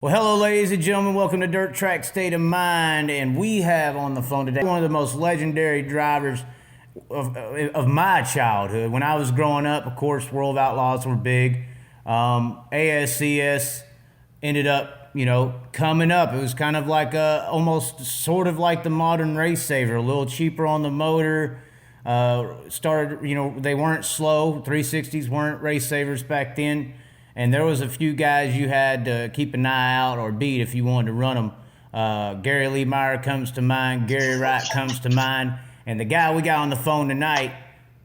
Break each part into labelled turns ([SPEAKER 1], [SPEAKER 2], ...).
[SPEAKER 1] Well, hello, ladies and gentlemen. Welcome to Dirt Track State of Mind. And we have on the phone today one of the most legendary drivers of my childhood. When I was growing up, of course, World Outlaws were big. ASCS ended up, coming up. It was kind of like almost sort of like the modern race saver, a little cheaper on the motor. They weren't slow. 360s weren't race savers back then. And there was a few guys you had to keep an eye out or beat if you wanted to run them. Gary Lee Meyer comes to mind. Gary Wright comes to mind. And the guy we got on the phone tonight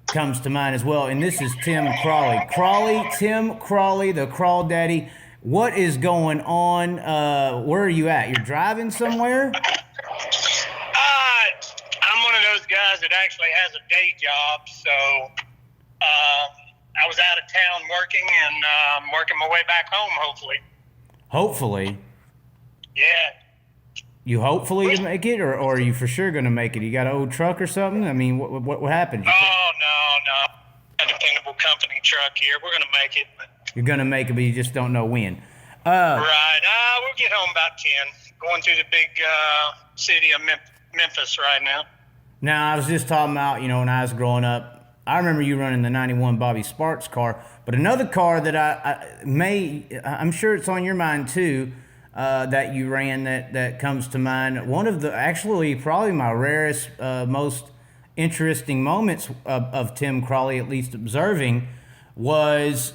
[SPEAKER 1] comes to mind as well. And this is Tim Crawley. Tim Crawley, the Crawl Daddy. What is going on? Where are you at? You're driving somewhere?
[SPEAKER 2] I'm one of those guys that actually has a day job. So I was out of town working and working my way back home, hopefully.
[SPEAKER 1] Hopefully?
[SPEAKER 2] Yeah.
[SPEAKER 1] You hopefully make it, or are you for sure going to make it? You got an old truck or something? I mean, what happened?
[SPEAKER 2] Oh, no. A dependable company truck here. We're going to make it.
[SPEAKER 1] You're going to make it, but you just don't know when.
[SPEAKER 2] Right. We'll get home about 10. Going through the big city of Memphis right now.
[SPEAKER 1] Now, I was just talking about, when I was growing up, I remember you running the 91 Bobby Sparks car, but another car that I'm sure it's on your mind too, that you ran that comes to mind. One of probably my rarest, most interesting moments of Tim Crawley, at least observing, was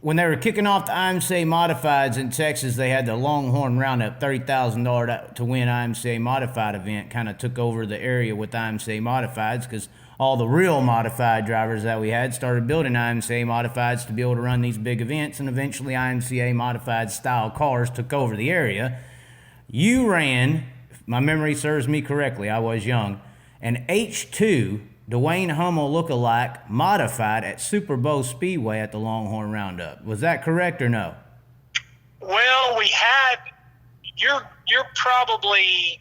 [SPEAKER 1] when they were kicking off the IMCA Modifieds in Texas. They had the Longhorn Roundup, $30,000 to win IMCA Modified event, kind of took over the area with IMCA Modifieds because all the real modified drivers that we had started building IMCA Modifieds to be able to run these big events, and eventually IMCA Modified style cars took over the area. You ran, if my memory serves me correctly, I was young, an H2 Dwayne Hummel lookalike modified at Super Bowl Speedway at the Longhorn Roundup. Was that correct or no?
[SPEAKER 2] Well, we had, you're probably,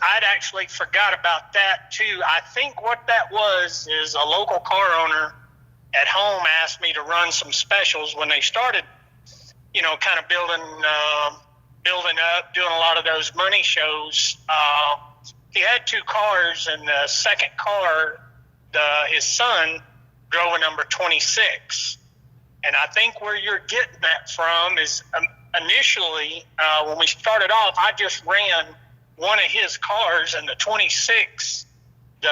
[SPEAKER 2] I'd actually forgot about that too. I think what that was is a local car owner at home asked me to run some specials when they started, kind of building up, doing a lot of those money shows. He had two cars, and the second car, his son drove a number 26. And I think where you're getting that from is initially, when we started off, I just ran one of his cars, and the 26, the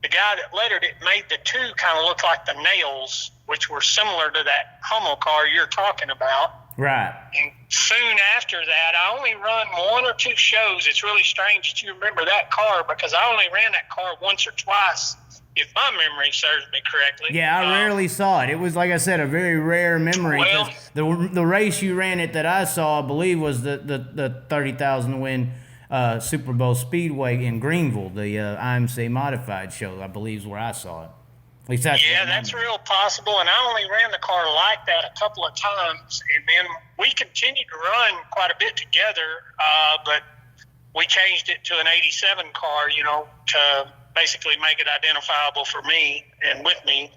[SPEAKER 2] guy that lettered it made the two kind of look like the nails, which were similar to that Hummel car you're talking about.
[SPEAKER 1] Right.
[SPEAKER 2] And soon after that, I only run one or two shows. It's really strange that you remember that car because I only ran that car once or twice, if my memory serves me correctly.
[SPEAKER 1] Yeah, I rarely saw it. It was, like I said, a very rare memory.
[SPEAKER 2] Well,
[SPEAKER 1] the race you ran it that I saw, I believe, was the 30,000 win Super Bowl Speedway in Greenville, the IMCA Modified show, I believe is where I saw it. At least
[SPEAKER 2] that's real possible, and I only ran the car like that a couple of times, and then we continued to run quite a bit together, but we changed it to an 87 car, to basically make it identifiable for me and with me.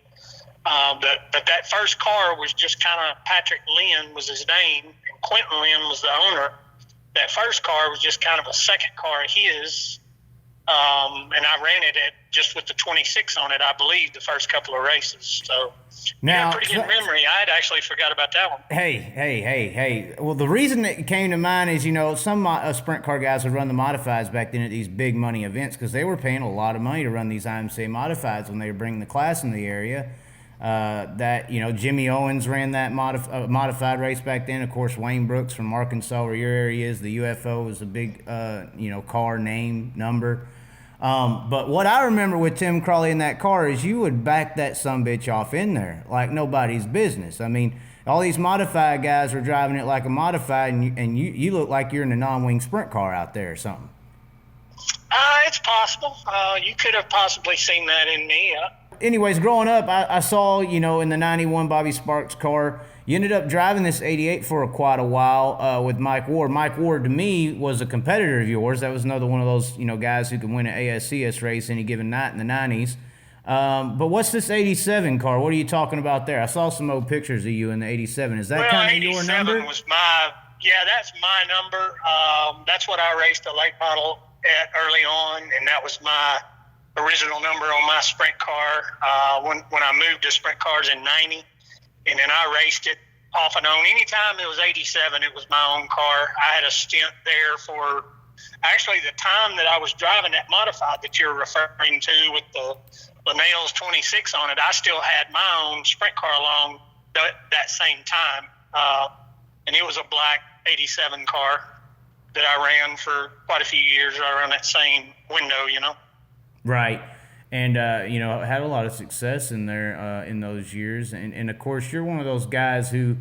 [SPEAKER 2] But that first car was just kind of, Patrick Lynn was his name, and Quentin Lynn was the owner. That first car was just kind of a second car of his, and I ran it just with the 26 on it, I believe, the first couple of races. So,
[SPEAKER 1] now,
[SPEAKER 2] pretty good memory. I had actually forgot about that one.
[SPEAKER 1] Hey. Well, the reason it came to mind is, some sprint car guys would run the modifieds back then at these big money events because they were paying a lot of money to run these IMCA modifieds when they were bringing the class in the area. Jimmy Owens ran that modified race back then. Of course, Wayne Brooks from Arkansas, where your area is, the UFO was a big, car name, number. But what I remember with Tim Crawley in that car is you would back that sumbitch off in there like nobody's business. I mean, all these modified guys were driving it like a modified, and you look like you're in a non-wing sprint car out there or something.
[SPEAKER 2] It's possible. You could have possibly seen that in me.
[SPEAKER 1] Anyways, growing up, I saw, in the 91 Bobby Sparks car, you ended up driving this 88 for quite a while with Mike Ward. Mike Ward, to me, was a competitor of yours. That was another one of those, guys who can win an ASCS race any given night in the 90s. But what's this 87 car? What are you talking about there? I saw some old pictures of you in the 87. Is that kind of your number?
[SPEAKER 2] 87 was that's my number. That's what I raced the late model at early on, and that was my original number on my sprint car when I moved to sprint cars in 90, and then I raced it off and on. Anytime it was 87, it was my own car. I had a stint there for actually the time that I was driving that modified that you're referring to with the Linnell's 26 on it. I still had my own sprint car along that same time, and it was a black 87 car that I ran for quite a few years around that same window, you know.
[SPEAKER 1] Right. And, had a lot of success in there in those years. And, of course, you're one of those guys who,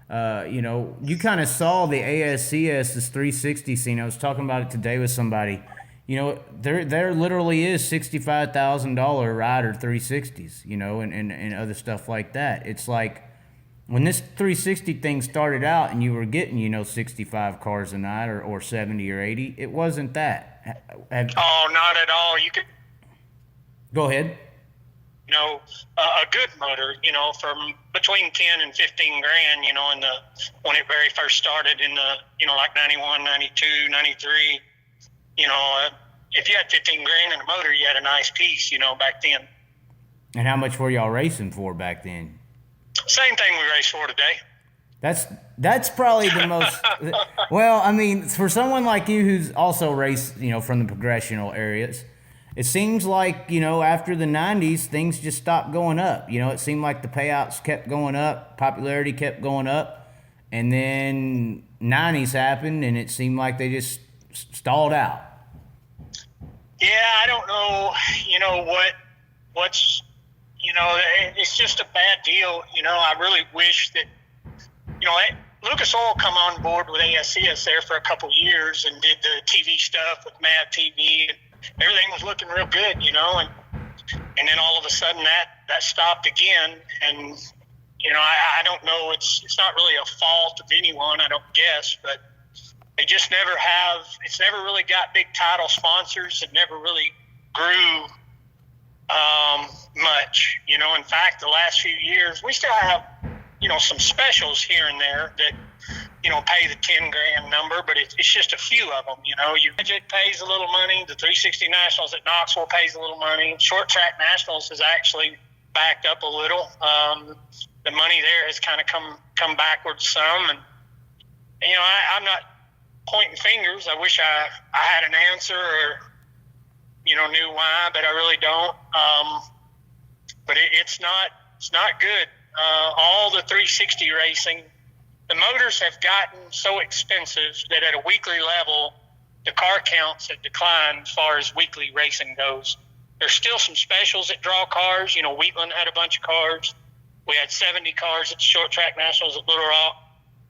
[SPEAKER 1] you kind of saw the ASCS, this 360 scene. I was talking about it today with somebody. There literally is $65,000 rider 360s, and other stuff like that. It's like when this 360 thing started out and you were getting, 65 cars a night or 70 or 80, it wasn't that.
[SPEAKER 2] Not at all. You could
[SPEAKER 1] go ahead.
[SPEAKER 2] A good motor, from between 10 and 15 grand, when it very first started in the, like 91, 92, 93, if you had 15 grand in a motor, you had a nice piece, back then.
[SPEAKER 1] And how much were y'all racing for back then?
[SPEAKER 2] Same thing we race for today.
[SPEAKER 1] That's probably the most, well, I mean, for someone like you who's also raced, from the progressional areas, it seems like, after the 90s, things just stopped going up. It seemed like the payouts kept going up, popularity kept going up, and then 90s happened, and it seemed like they just stalled out.
[SPEAKER 2] Yeah, I don't know, what's, it's just a bad deal. I really wish that, Lucas Oil come on board with ASCS there for a couple years and did the TV stuff with Mav TV, and everything was looking real good, and then all of a sudden that stopped again, and I don't know, it's not really a fault of anyone, I don't guess, but they just it's never really got big title sponsors. It never really grew much, in fact, the last few years we still have some specials here and there that pay the 10 grand number, but it's just a few of them. Your budget pays a little money. The 360 Nationals at Knoxville pays a little money. Short Track Nationals has actually backed up a little. The money there has kind of come backwards some, and I'm not pointing fingers. I wish I had an answer or knew why, but I really don't. But it's not good. All the 360 racing, the motors have gotten so expensive that at a weekly level, the car counts have declined as far as weekly racing goes. There's still some specials that draw cars. Wheatland had a bunch of cars. We had 70 cars at the Short Track Nationals at Little Rock.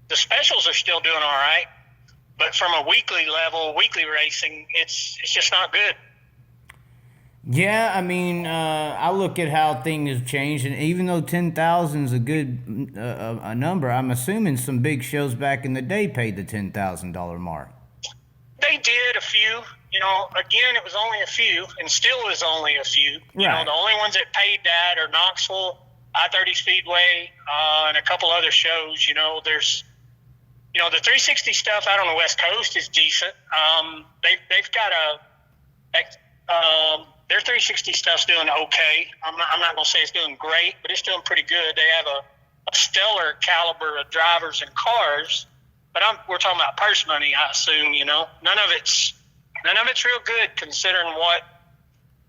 [SPEAKER 2] The specials are still doing all right, but from a weekly level, weekly racing, it's just not good.
[SPEAKER 1] Yeah, I mean, I look at how things have changed, and even though 10,000 is a good a number, I'm assuming some big shows back in the day paid the $10,000 mark.
[SPEAKER 2] They did a few. Again, it was only a few, and still is only a few.
[SPEAKER 1] Right.
[SPEAKER 2] The only ones that paid that are Knoxville, I-30 Speedway, and a couple other shows. There's, the 360 stuff out on the West Coast is decent. They've got their 360 stuff's doing okay. I'm not going to say it's doing great, but it's doing pretty good. They have a stellar caliber of drivers and cars, but we're talking about purse money, I assume. None of it's real good considering what,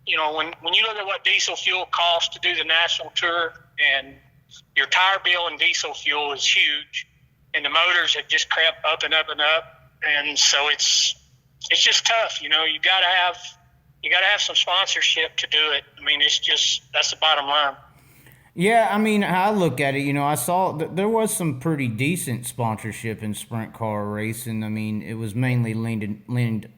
[SPEAKER 2] when you look at what diesel fuel costs to do the national tour, and your tire bill and diesel fuel is huge, and the motors have just crept up and up and up, and so it's just tough. You gotta have some sponsorship to do it. I mean, that's the bottom line.
[SPEAKER 1] Yeah, I mean, I look at it, I saw that there was some pretty decent sponsorship in sprint car racing. I mean, it was mainly leaned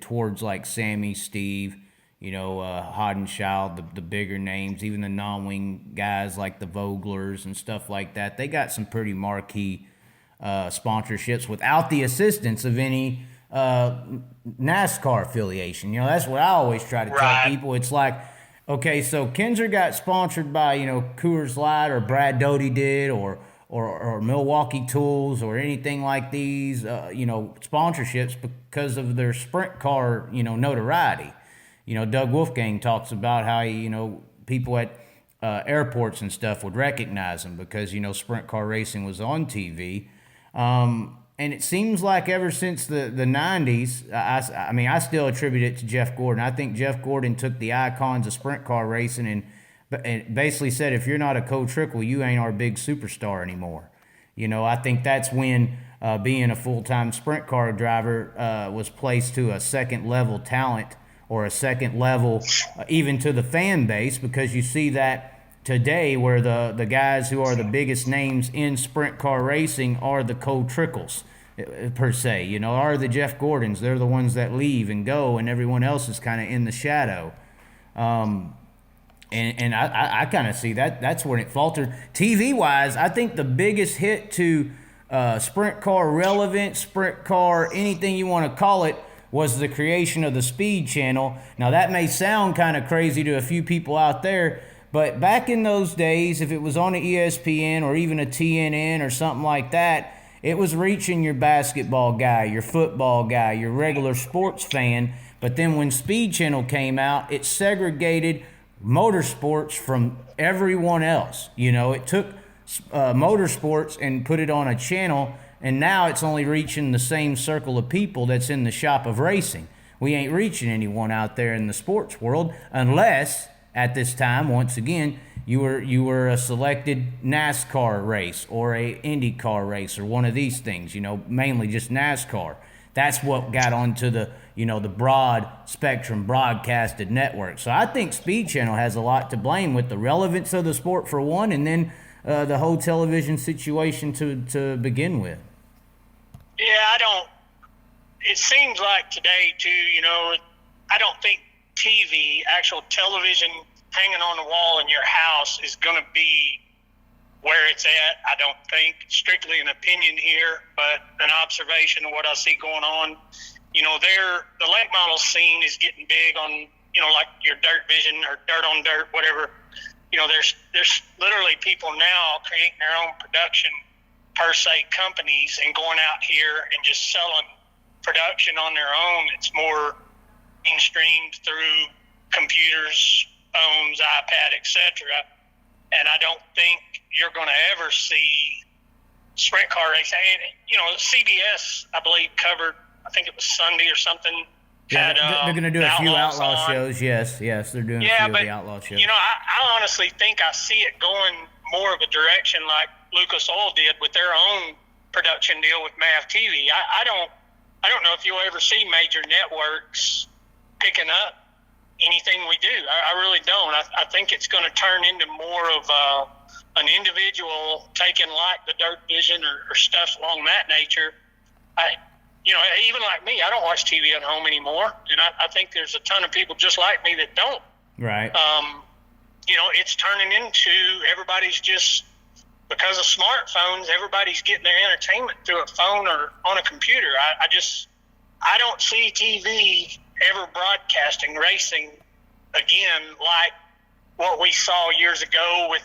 [SPEAKER 1] towards like Sammy, Steve, Hodenschild, the bigger names, even the non-wing guys like the Voglers and stuff like that. They got some pretty marquee sponsorships without the assistance of any NASCAR affiliation. That's what I always try to tell people. It's like, Okay, so Kinzer got sponsored by, Coors Light, or Brad Doty did, or Milwaukee Tools, or anything like these, sponsorships because of their sprint car, notoriety. Doug Wolfgang talks about how, people at airports and stuff would recognize him because, sprint car racing was on TV. And it seems like ever since the 90s, I still attribute it to Jeff Gordon. I think Jeff Gordon took the icons of sprint car racing and basically said, if you're not a Trickle, you ain't our big superstar anymore. I think that's when being a full-time sprint car driver was placed to a second-level talent, or a second level even to the fan base, because you see that today where the guys who are the biggest names in sprint car racing are the Trickles, per se, are the Jeff Gordons. They're the ones that leave and go, and everyone else is kind of in the shadow. And I kind of see that's when it faltered. TV-wise, I think the biggest hit to sprint car relevance, sprint car, anything you want to call it, was the creation of the Speed Channel. Now, that may sound kind of crazy to a few people out there, but back in those days, if it was on an ESPN or even a TNN or something like that, it was reaching your basketball guy, your football guy, your regular sports fan. But then when Speed Channel came out, it segregated motorsports from everyone else. It took motorsports and put it on a channel, and now it's only reaching the same circle of people that's in the shop of racing. We ain't reaching anyone out there in the sports world, unless at this time, once again, you were a selected NASCAR race or a IndyCar race or one of these things, mainly just NASCAR. That's what got onto the broad spectrum broadcasted network. So I think Speed Channel has a lot to blame with the relevance of the sport, for one, and then the whole television situation to begin with.
[SPEAKER 2] Yeah, it seems like today too, I don't think TV, actual television hanging on the wall in your house, is going to be where it's at. I don't think, strictly an opinion here, but an observation of what I see going on. The late model scene is getting big on, like your Dirt Vision or Dirt on Dirt, whatever. There's literally people now creating their own production, per se, companies, and going out here and just selling production on their own. It's more streamed through computers, phones, iPad, etc. And I don't think you're going to ever see sprint car racing. CBS, I believe, covered, I think it was Sunday or something.
[SPEAKER 1] Yeah, they're going to do a few outlaw shows. Yes, they're doing a few of the outlaw shows.
[SPEAKER 2] I honestly think I see it going more of a direction like Lucas Oil did with their own production deal with MAV TV. I don't know if you'll ever see major networks picking up anything we do. I really don't. I think it's going to turn into more of an individual taking like the Dirt Vision or stuff along that nature. Even like me, I don't watch TV at home anymore, and I think there's a ton of people just like me that don't.
[SPEAKER 1] Right.
[SPEAKER 2] It's turning into everybody's just, because of smartphones, everybody's getting their entertainment through a phone or on a computer. I don't see TV ever broadcasting racing again like what we saw years ago with,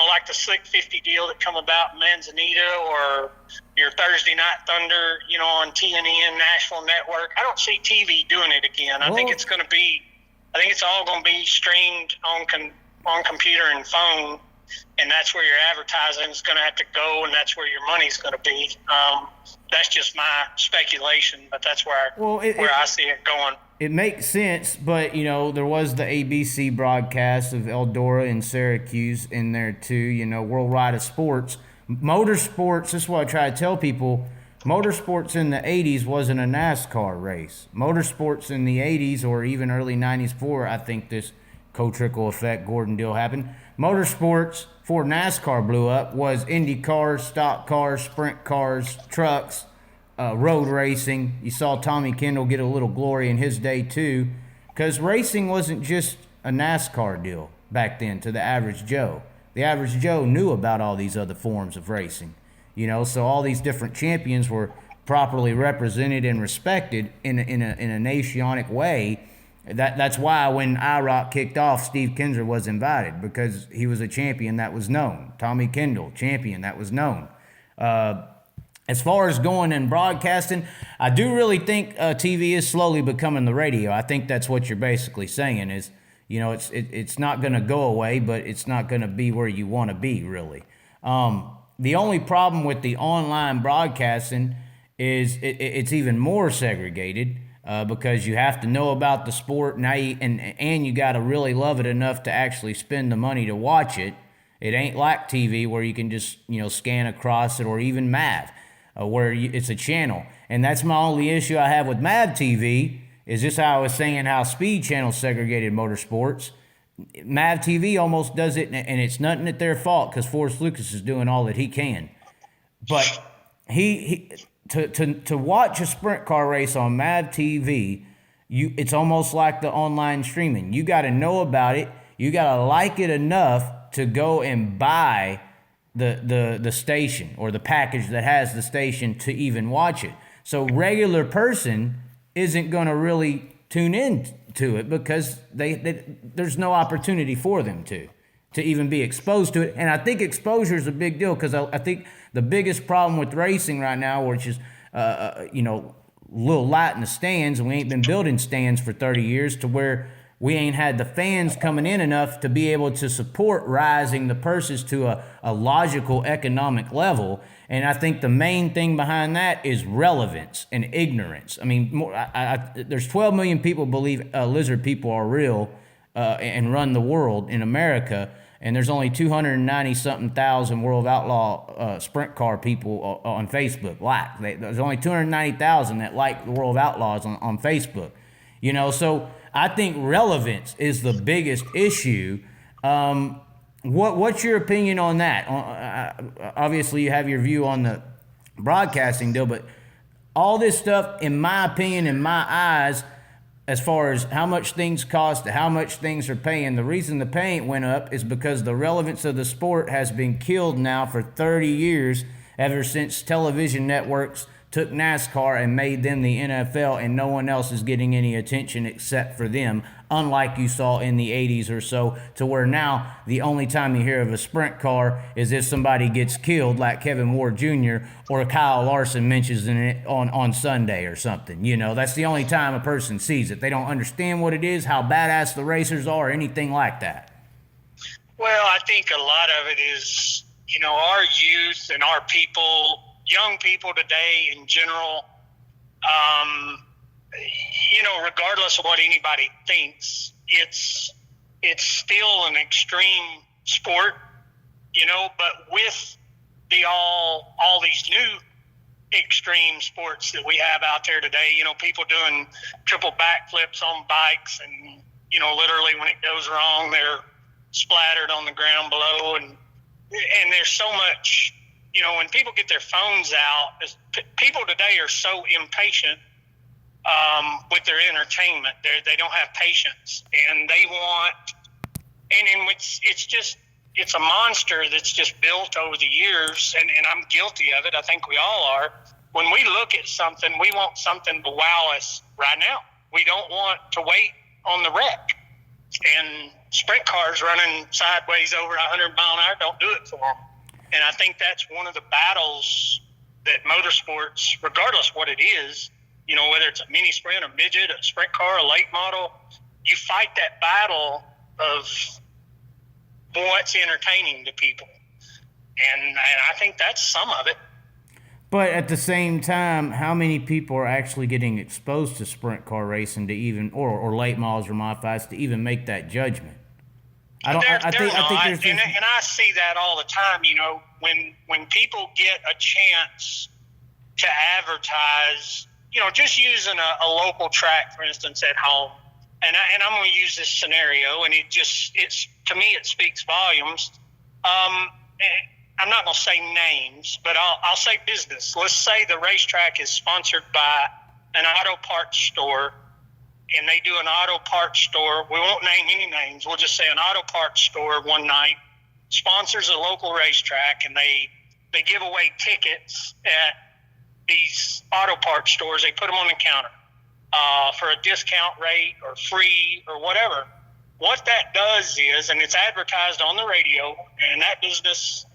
[SPEAKER 2] like the Slick 50 deal that come about in Manzanita, or your Thursday Night Thunder, on TNN Nashville Network. I don't see TV doing it again. I think it's all going to be streamed on computer and phone, and that's where your advertising is going to have to go, and that's where your money's going to be. That's just my speculation, but that's where I see it going.
[SPEAKER 1] It makes sense, but, there was the ABC broadcast of Eldora and Syracuse in there too, Worldwide of Sports. Motorsports, this is what I try to tell people, motorsports in the 80s wasn't a NASCAR race. Motorsports in the 80s or even early 90s before, I think this Trickle effect Gordon deal happened, motorsports before NASCAR blew up was Indy cars, stock cars, sprint cars, trucks, road racing. You saw Tommy Kendall get a little glory in his day too, because racing wasn't just a NASCAR deal back then to the average Joe. The average Joe knew about all these other forms of racing, so all these different champions were properly represented and respected in a nationonic way, That's why when IROC kicked off, Steve Kinser was invited because he was a champion that was known. Tommy Kendall, champion that was known. As far as going and broadcasting, I do really think TV is slowly becoming the radio. I think that's what you're basically saying is, you know, it's not going to go away, but it's not going to be where you want to be, really. The only problem with the online broadcasting is it's even more segregated because you have to know about the sport now and you got to really love it enough to actually spend the money to watch it. It ain't like TV where you can just, you know, scan across it, or even MAV. Where it's a channel. And that's my only issue I have with MAV TV, is just how I was saying how Speed Channel segregated motorsports. MAV TV almost does it, and it's nothing at their fault because Forrest Lucas is doing all that he can. But to watch a sprint car race on MAV TV, it's almost like the online streaming. You got to know about it. You got to like it enough to go and buy the station or the package that has the station to even watch it. So regular person isn't going to really tune in to it because there's no opportunity for them to even be exposed to it. And I think exposure is a big deal because I think the biggest problem with racing right now, which is you know, a little light in the stands, and we ain't been building stands for 30 years to where we ain't had the fans coming in enough to be able to support rising the purses to a logical economic level. And I think the main thing behind that is relevance and ignorance. I mean, there's 12 million people believe lizard people are real and run the world in America. And there's only 290-something thousand World Outlaw sprint car people on Facebook. There's only 290,000 that like the World Outlaws on Facebook. You know, so I think relevance is the biggest issue. What's your opinion on that? Obviously, you have your view on the broadcasting deal, but all this stuff, in my opinion, in my eyes, as far as how much things cost, how much things are paying, the reason the pay went up is because the relevance of the sport has been killed now for 30 years, ever since television networks took NASCAR and made them the NFL, and no one else is getting any attention except for them, unlike you saw in the 80s or so, to where now the only time you hear of a sprint car is if somebody gets killed, like Kevin Ward Jr. or Kyle Larson mentions it on Sunday or something. You know, that's the only time a person sees it. They don't understand what it is, how badass the racers are, or anything like that.
[SPEAKER 2] Well, I think a lot of it is, you know, our youth and our people, young people today in general, you know, regardless of what anybody thinks, it's still an extreme sport, you know, but with all these new extreme sports that we have out there today, you know, people doing triple backflips on bikes and, you know, literally when it goes wrong, they're splattered on the ground below. And there's so much, you know, when people get their phones out, people today are so impatient with their entertainment. They don't have patience, and they want, and it's a monster that's just built over the years, and I'm guilty of it. I think we all are. When we look at something, we want something to wow us right now. We don't want to wait on the wreck. And sprint cars running sideways over 100 mile an hour don't do it for them. And I think that's one of the battles that motorsports, regardless what it is, you know, whether it's a mini sprint, a midget, a sprint car, a late model, you fight that battle of what's entertaining to people. And I think that's some of it.
[SPEAKER 1] But at the same time, how many people are actually getting exposed to sprint car racing to even, or late models or modifieds to even make that judgment? I think I see that all the time. You know, when people get a chance to advertise, you know, just using a local track, for instance, at home, and I'm going to use this scenario, and it's to me it speaks volumes. I'm not going to say names, but I'll say business. Let's say the racetrack is sponsored by an auto parts store, and they do an auto parts store. We won't name any names. We'll just say an auto parts store one night sponsors a local racetrack, and they give away tickets at these auto parts stores. They put them on the counter.
[SPEAKER 2] for a discount rate or free or whatever. What that does is, and it's advertised on the radio, and that business,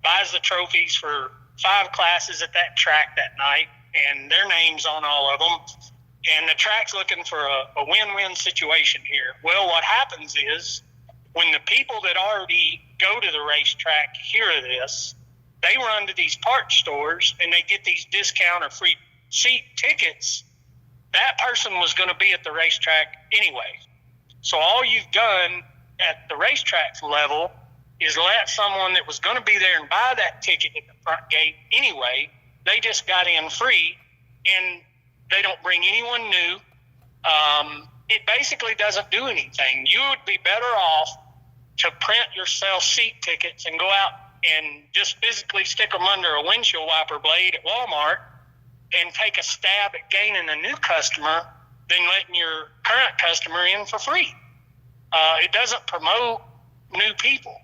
[SPEAKER 2] buys the trophies for 5 classes at that track that night, and their name's on all of them. And the track's looking for a win-win situation here. Well, what happens is when the people that already go to the racetrack hear of this, they run to these parts stores and they get these discount or free seat tickets. That person was going to be at the racetrack anyway. So all you've done at the racetrack level is let someone that was going to be there and buy that ticket at the front gate anyway. They just got in free, and they don't bring anyone new. It basically doesn't do anything. You would be better off to print yourself seat tickets and go out and just physically stick them under a windshield wiper blade at Walmart and take a stab at gaining a new customer than letting your current customer in for free. It doesn't promote new people.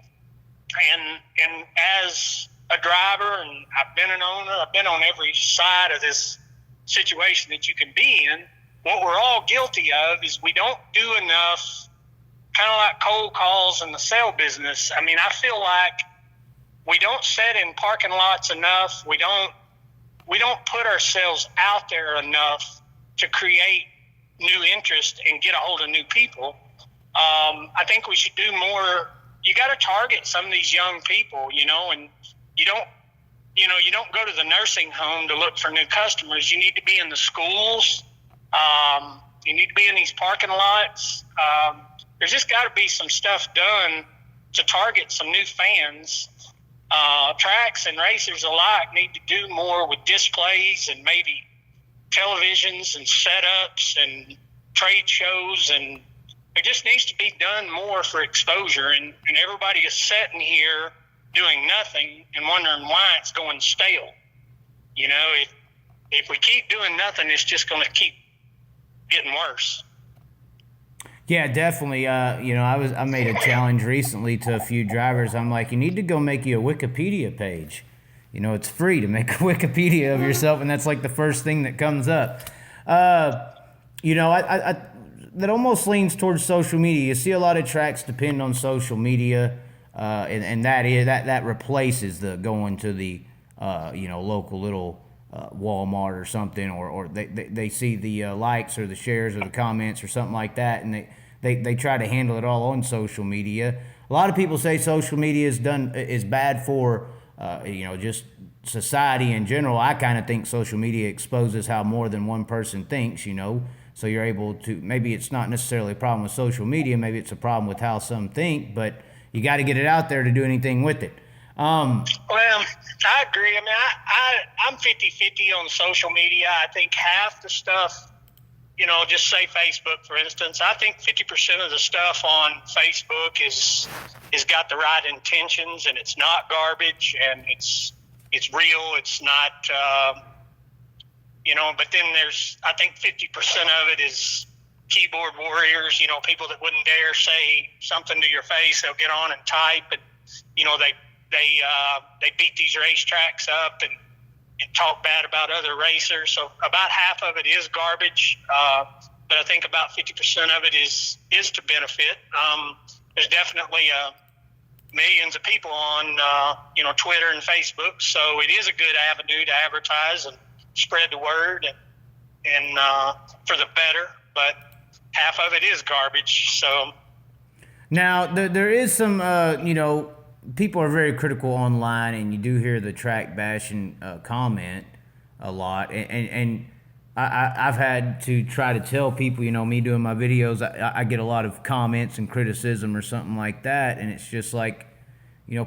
[SPEAKER 2] And as a driver, and I've been an owner, I've been on every side of this situation that you can be in, what we're all guilty of is we don't do enough, kind of like cold calls in the sale business. I mean, I feel like we don't sit in parking lots enough. We don't put ourselves out there enough to create new interest and get a hold of new people. I think we should do more. You got to target some of these young people, and you don't go to the nursing home to look for new customers. You need to be in the schools. You need to be in these parking lots. There's just got to be some stuff done to target some new fans. Tracks and racers alike need to do more with displays and maybe televisions and setups and trade shows, and it just needs to be done more for exposure. And everybody is sitting here doing nothing and wondering why it's going stale. If we keep doing nothing, it's just going to keep getting worse.
[SPEAKER 1] Yeah, definitely. I made a challenge recently to a few drivers. I'm like, you need to go make you a Wikipedia page. It's free to make a Wikipedia of yourself, and that's like the first thing that comes up. I that almost leans towards social media. You see a lot of tracks depend on social media, and that replaces the going to the local little Walmart or something, or they see the likes or the shares or the comments or something like that, and they try to handle it all on social media. A lot of people say social media is bad for just society in general. I kind of think social media exposes how more than one person thinks, so you're able to, maybe it's not necessarily a problem with social media, maybe it's a problem with how some think, but you got to get it out there to do anything with it.
[SPEAKER 2] Well, I agree. I mean, I'm 50-50 on social media. I think half the stuff, just say Facebook, for instance, I think 50% of the stuff on Facebook is got the right intentions, and it's not garbage, and it's real. It's not, but then there's, I think 50% of it is keyboard warriors, people that wouldn't dare say something to your face. They'll get on and type, and, they beat these racetracks up and talk bad about other racers. So about half of it is garbage, but I think about 50% of it is to benefit. There's definitely millions of people on Twitter and Facebook, so it is a good avenue to advertise and spread the word and for the better. But half of it is garbage. So
[SPEAKER 1] now there is some people are very critical online, and you do hear the track bashing comment a lot. And I've had to try to tell people, me doing my videos, I get a lot of comments and criticism or something like that. And it's just like,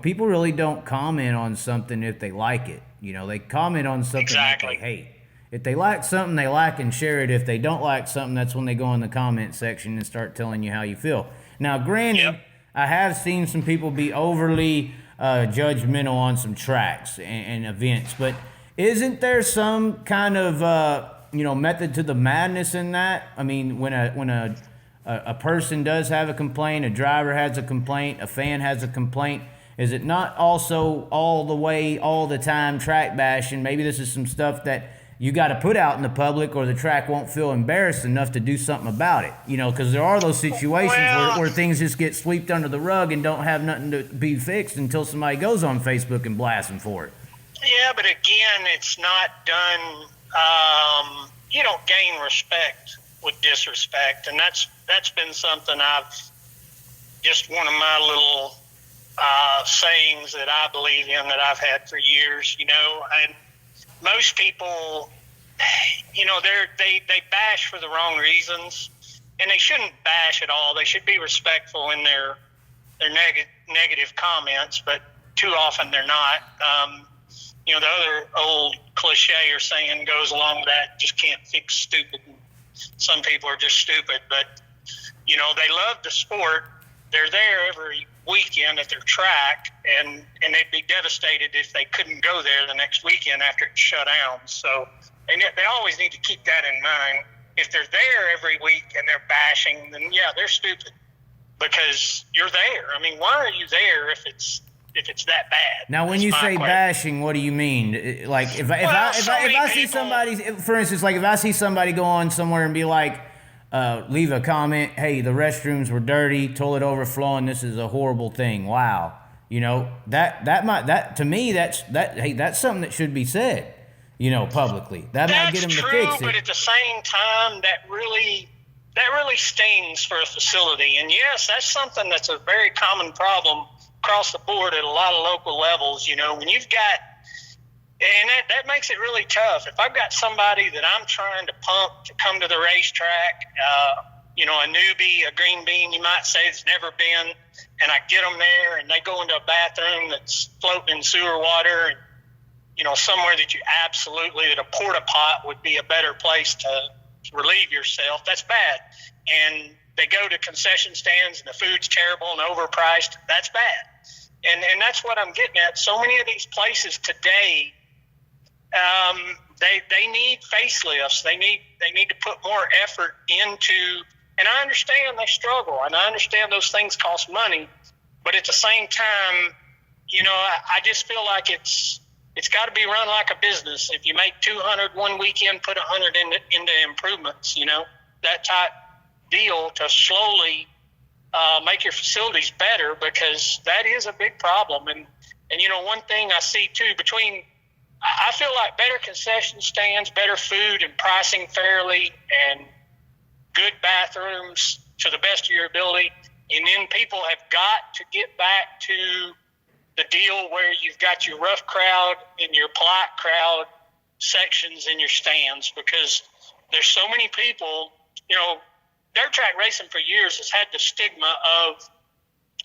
[SPEAKER 1] people really don't comment on something if they like it. They comment on something
[SPEAKER 2] exactly.
[SPEAKER 1] that they hate. If they like something, they like and share it. If they don't like something, that's when they go in the comment section and start telling you how you feel. Now, granted,
[SPEAKER 2] Yep.
[SPEAKER 1] I have seen some people be overly judgmental on some tracks and events, but isn't there some kind of method to the madness in that? I mean, when a person does have a complaint, a driver has a complaint, a fan has a complaint, is it not also all the way, all the time track bashing? Maybe this is some stuff that you got to put out in the public, or the track won't feel embarrassed enough to do something about it. You know, because there are those situations where things just get swept under the rug and don't have nothing to be fixed until somebody goes on Facebook and blasts them for it.
[SPEAKER 2] Yeah, but again, it's not done. You don't gain respect with disrespect, and that's been something just one of my little sayings that I believe in, that I've had for years. You know, and most people, you know, they bash for the wrong reasons, and they shouldn't bash at all. They should be respectful in their negative comments, but too often they're not. You know, the other old cliche or saying goes along with that: just can't fix stupid. Some people are just stupid, but you know, they love the sport. They're there every weekend at their track, and they'd be devastated if they couldn't go there the next weekend after it's shut down. So they always need to keep that in mind. If they're there every week and they're bashing, then yeah, they're stupid, because you're there. I mean, why are you there if it's that bad?
[SPEAKER 1] Now, when you say bashing, what do you mean? Like, if I see somebody, for instance, like if I see somebody go on somewhere and be like, leave a comment, hey, the restrooms were dirty, toilet overflowing, this is a horrible thing. Wow. You know, that to me, that's something that should be said, you know, publicly. That might get them to fix it.
[SPEAKER 2] But at the same time, that really stings for a facility. And yes, that's something that's a very common problem across the board at a lot of local levels. You know, when you've got, and that makes it really tough. If I've got somebody that I'm trying to pump to come to the racetrack, you know, a newbie, a green bean, you might say, that's never been, and I get them there and they go into a bathroom that's floating in sewer water, and, you know, somewhere that a porta pot would be a better place to relieve yourself, that's bad. And they go to concession stands and the food's terrible and overpriced, that's bad. And that's what I'm getting at. So many of these places today, they need facelifts. They need to put more effort into, and I understand they struggle, and I understand those things cost money, but at the same time, you know, I just feel like it's got to be run like a business. If you make 200 one weekend, put 100 into improvements, you know, that type deal to slowly make your facilities better, because that is a big problem. And you know, one thing I see too, I feel like better concession stands, better food and pricing fairly, and good bathrooms to the best of your ability. And then people have got to get back to the deal where you've got your rough crowd and your polite crowd sections in your stands, because there's so many people, you know, dirt track racing for years has had the stigma of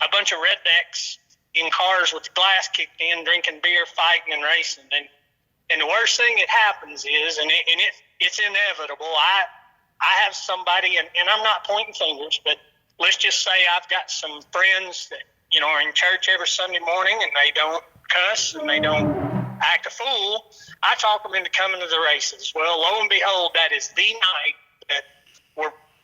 [SPEAKER 2] a bunch of rednecks in cars with the glass kicked in, drinking beer, fighting and racing. And the worst thing that happens is, it's inevitable. I have somebody, and I'm not pointing fingers, but let's just say I've got some friends that, you know, are in church every Sunday morning, and they don't cuss and they don't act a fool. I talk them into coming to the races. Well, lo and behold, that is the night that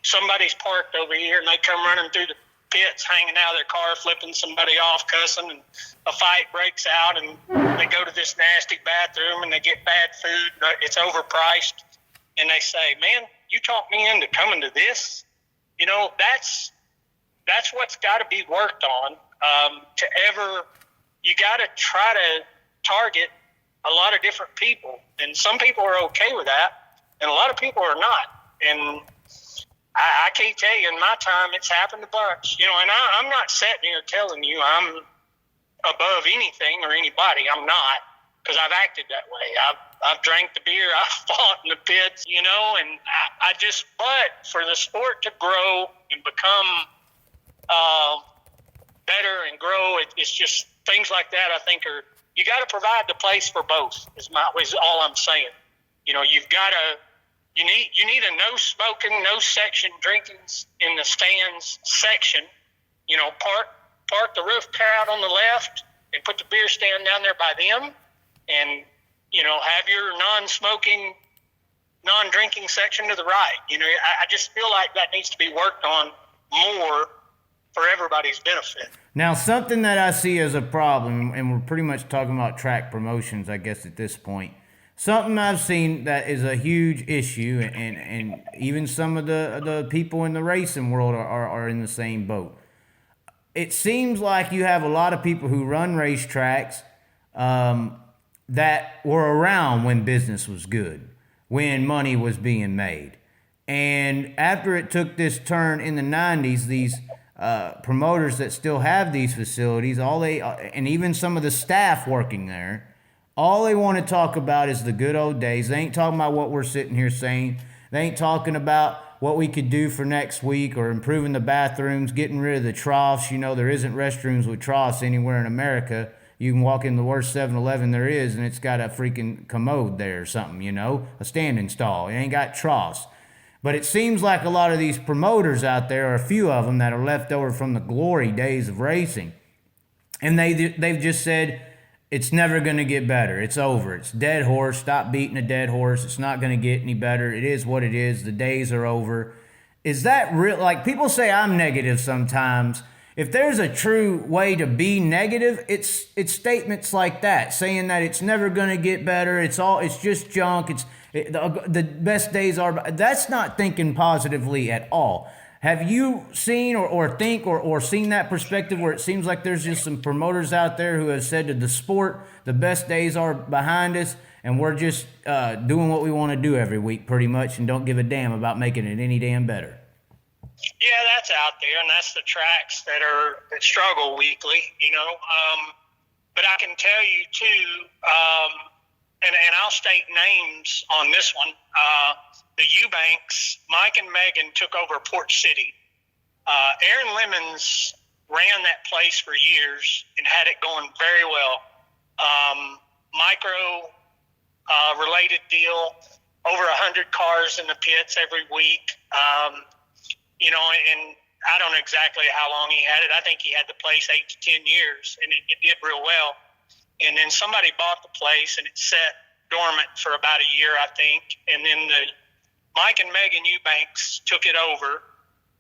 [SPEAKER 2] somebody's parked over here and they come running through the pits, hanging out of their car, flipping somebody off, cussing, and a fight breaks out, and they go to this nasty bathroom and they get bad food. It's overpriced, and they say, "Man, you talked me into coming to this." You know, that's what's got to be worked on. You got to try to target a lot of different people, and some people are okay with that, and a lot of people are not. And I can't tell you, in my time, it's happened a bunch. You know, and I'm not sitting here telling you I'm above anything or anybody. I'm not, because I've acted that way. I've drank the beer. I've fought in the pits, you know, and but for the sport to grow and become better and grow, it's just things like that, I think, you got to provide the place for both, is all I'm saying. You know, you need a no smoking, no section drinking in the stands section. You know, park the roof crowd on the left and put the beer stand down there by them, and, you know, have your non-smoking, non-drinking section to the right. You know, I just feel like that needs to be worked on more for everybody's benefit.
[SPEAKER 1] Now, something that I see as a problem, and we're pretty much talking about track promotions, I guess, at this point. something I've seen that is a huge issue, and even some of the people in the racing world are in the same boat. It seems like you have a lot of people who run racetracks that were around when business was good, when money was being made. And after it took this turn in the 90s, these promoters that still have these facilities, and even some of the staff working there, all they want to talk about is the good old days. They ain't talking about what we're sitting here saying. They ain't talking about what we could do for next week or improving the bathrooms, getting rid of the troughs. You know, there isn't restrooms with troughs anywhere in America. You can walk in the worst 7-Eleven there is, and it's got a freaking commode there or something, you know, a standing stall. It ain't got troughs. But it seems like a lot of these promoters out there, or a few of them that are left over from the glory days of racing, and they've just said, it's never going to get better. It's over. It's dead horse. Stop beating a dead horse. It's not going to get any better. It is what it is. The days are over. Is that real? Like, people say I'm negative sometimes. If there's a true way to be negative, it's statements like that, saying that it's never going to get better. It's just junk. The best days are. That's not thinking positively at all. Have you seen or seen that perspective where it seems like there's just some promoters out there who have said to the sport, the best days are behind us, and we're just doing what we want to do every week pretty much and don't give a damn about making it any damn better?
[SPEAKER 2] Yeah, that's out there, and that's the tracks that struggle weekly, you know. But I can tell you too, and I'll state names on this one. The Eubanks, Mike and Megan took over Port City. Aaron Lemons ran that place for years and had it going very well. Micro related deal, over 100 cars in the pits every week. You know, and I don't know exactly how long he had it. I think he had the place 8 to 10 years, and it did real well. And then somebody bought the place, and it sat dormant for about a year, I think. And then Mike and Megan Eubanks took it over,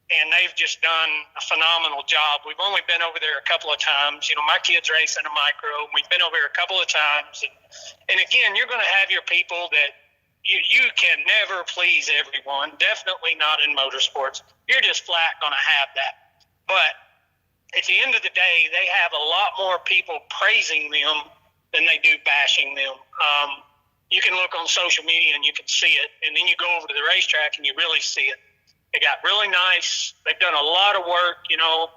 [SPEAKER 2] and they've just done a phenomenal job. We've only been over there a couple of times. You know, my kids race in a micro. We've been over there a couple of times. And again, you're going to have your people that you can never please everyone, definitely not in motorsports. You're just flat going to have that. But at the end of the day, they have a lot more people praising them than they do bashing them. You can look on social media and you can see it, and then you go over to the racetrack and you really see it. They got really nice. They've done a lot of work. You know,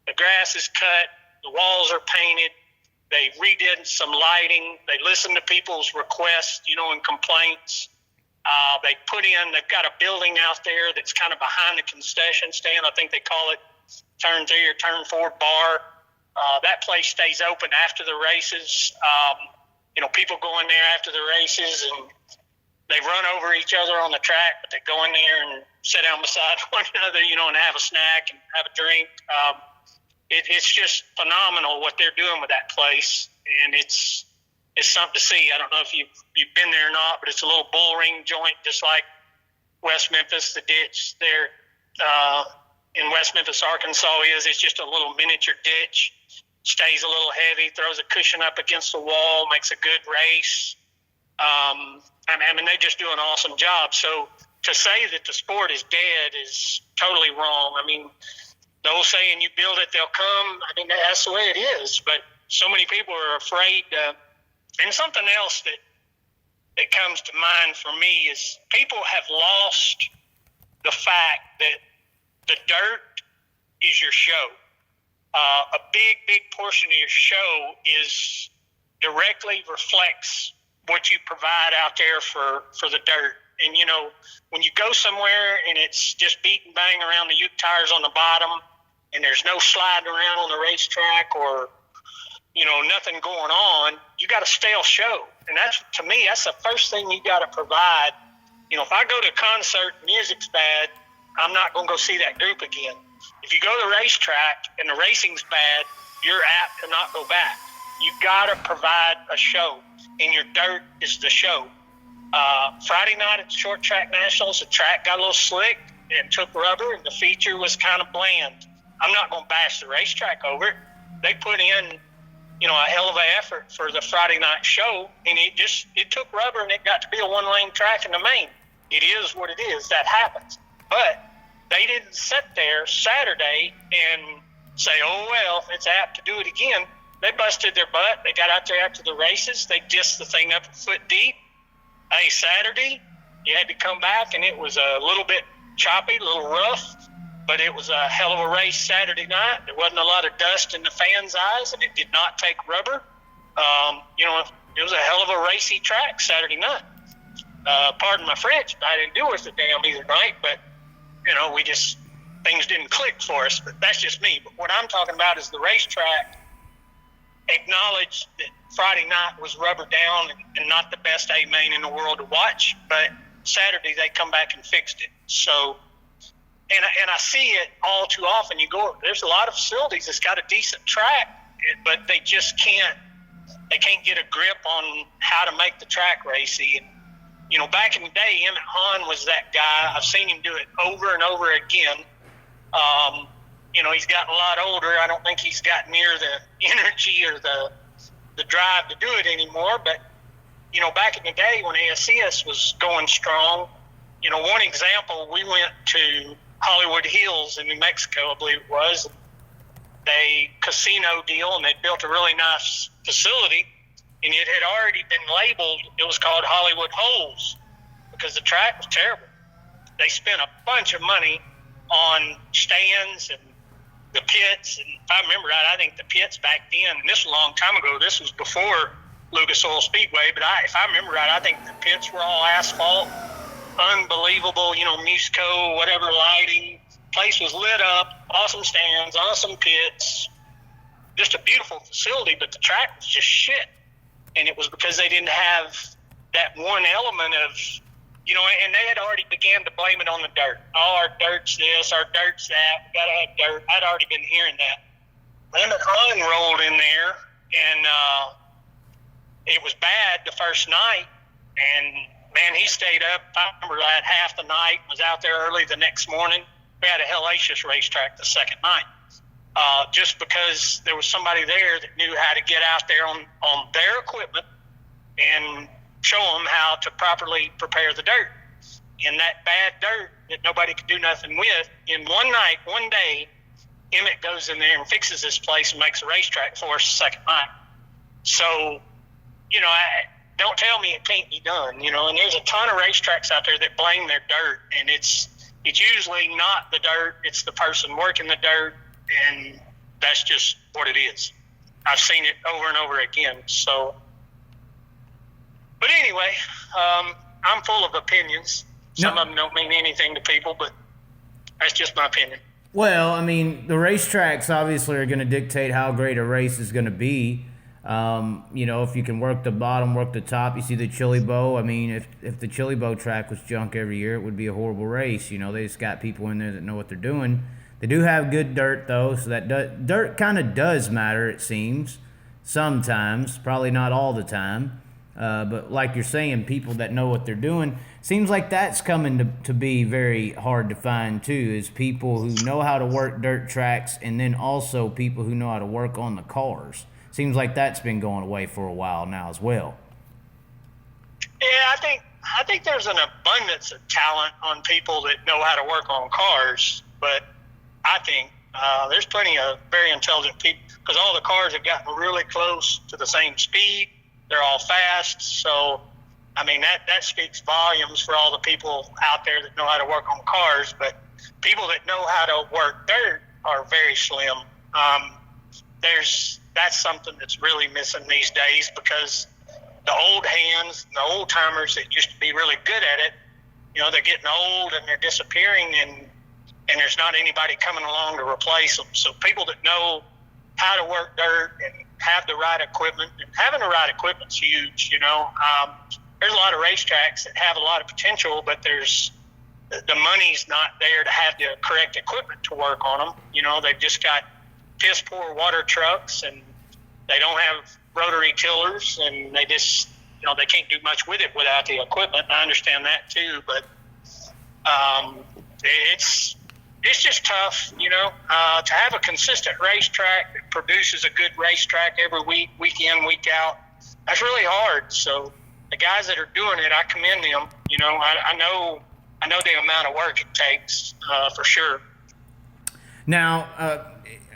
[SPEAKER 2] the grass is cut, the walls are painted. They redid some lighting. They listened to people's requests, you know, and complaints. They've got a building out there that's kind of behind the concession stand. I think they call it Turn 3 or Turn 4 bar. That place stays open after the races. You know, people go in there after the races and they run over each other on the track, but they go in there and sit down beside one another, you know, and have a snack and have a drink. It's just phenomenal what they're doing with that place, and it's something to see. I don't know if you've been there or not, but it's a little bull ring joint, just like West Memphis, the ditch there in West Memphis, Arkansas is. It's just a little miniature ditch. Stays a little heavy, throws a cushion up against the wall, makes a good race. I mean, they just do an awesome job. So to say that the sport is dead is totally wrong. I mean, the old saying, you build it, they'll come. I mean, that's the way it is. But so many people are afraid. And something else that comes to mind for me is people have lost the fact that the dirt is your show. A big portion of your show is directly reflects what you provide out there for the dirt. And, you know, when you go somewhere and it's just beat and bang around the Uke tires on the bottom and there's no sliding around on the racetrack or, you know, nothing going on, you got a stale show. And that's, to me, that's the first thing you got to provide. You know, if I go to a concert, music's bad, I'm not going to go see that group again. If you go to the racetrack and the racing's bad, you're apt to not go back. You got to provide a show, and your dirt is the show. Friday night at the Short Track Nationals, the track got a little slick and took rubber, and the feature was kind of bland. I'm not going to bash the racetrack over it. They put in a hell of an effort for the Friday night show, and it took rubber, and it got to be a one-lane track in the main. It is what it is. That happens. But they didn't sit there Saturday and say, oh, well, it's apt to do it again. They busted their butt. They got out there after the races. They dissed the thing up a foot deep. Hey, Saturday, you had to come back, and it was a little bit choppy, a little rough, but it was a hell of a race Saturday night. There wasn't a lot of dust in the fans' eyes, and it did not take rubber. It was a hell of a racy track Saturday night. Pardon my French, I didn't do us a damn either night, but, things didn't click for us. But that's just me. But what I'm talking about is the racetrack acknowledged that Friday night was rubber down and not the best A main in the world to watch, but Saturday they come back and fixed it. So, and I see it all too often. There's a lot of facilities that's got a decent track, but they just can't get a grip on how to make the track racy. And, back in the day, Emmett Hahn was that guy. I've seen him do it over and over again. He's gotten a lot older. I don't think he's got near the energy or the drive to do it anymore. But, back in the day when ASCS was going strong, one example, we went to Hollywood Hills in New Mexico, I believe it was. They casino deal, and they built a really nice facility, and it had already been labeled. It was called Hollywood Holes because the track was terrible. They spent a bunch of money on stands and the pits, and if I remember right, I think the pits back then, and this was a long time ago, this was before Lucas Oil Speedway, but if I remember right, I think the pits were all asphalt, unbelievable, Musco, whatever lighting, place was lit up, awesome stands, awesome pits, just a beautiful facility, but the track was just shit. And it was because they didn't have that one element of, and they had already began to blame it on the dirt. Oh, our dirt's this, our dirt's that, we got to have dirt. I'd already been hearing that. Emmett Hahn rolled in there, and it was bad the first night, and, man, he stayed up. I remember that half the night, was out there early the next morning. We had a hellacious racetrack the second night. Just because there was somebody there that knew how to get out there on their equipment and show them how to properly prepare the dirt. And that bad dirt that nobody could do nothing with, in one night, one day, Emmett goes in there and fixes this place and makes a racetrack for us the second night. So, don't tell me it can't be done, and there's a ton of racetracks out there that blame their dirt, and it's usually not the dirt, it's the person working the dirt, and that's just what it is. I've seen it over and over again. So, but anyway, I'm full of opinions. Some of them don't mean anything to people, but that's just my opinion.
[SPEAKER 1] Well, I mean, the racetracks obviously are going to dictate how great a race is going to be. If you can work the bottom, work the top. You see the Chili Bow. I mean, if the Chili Bow track was junk every year, it would be a horrible race. They just got people in there that know what they're doing. They do have good dirt, though, so that dirt kind of does matter, it seems, sometimes. Probably not all the time. But like you're saying, people that know what they're doing, seems like that's coming to be very hard to find, too, is people who know how to work dirt tracks and then also people who know how to work on the cars. Seems like that's been going away for a while now as well.
[SPEAKER 2] Yeah, I think there's an abundance of talent on people that know how to work on cars, but I think there's plenty of very intelligent people because all the cars have gotten really close to the same speed. They're all fast. So, I mean, that speaks volumes for all the people out there that know how to work on cars. But people that know how to work dirt are very slim. That's something that's really missing these days because the old hands, the old timers that used to be really good at it, they're getting old and they're disappearing and there's not anybody coming along to replace them. So people that know how to work dirt and have the right equipment, and having the right equipment's huge, there's a lot of racetracks that have a lot of potential, but the money's not there to have the correct equipment to work on them. They've just got piss poor water trucks and they don't have rotary tillers and they just, they can't do much with it without the equipment. I understand that too, but it's just tough, to have a consistent racetrack that produces a good racetrack every week, week in, week out. That's really hard. So the guys that are doing it, I commend them. I know the amount of work it takes, for sure.
[SPEAKER 1] Now,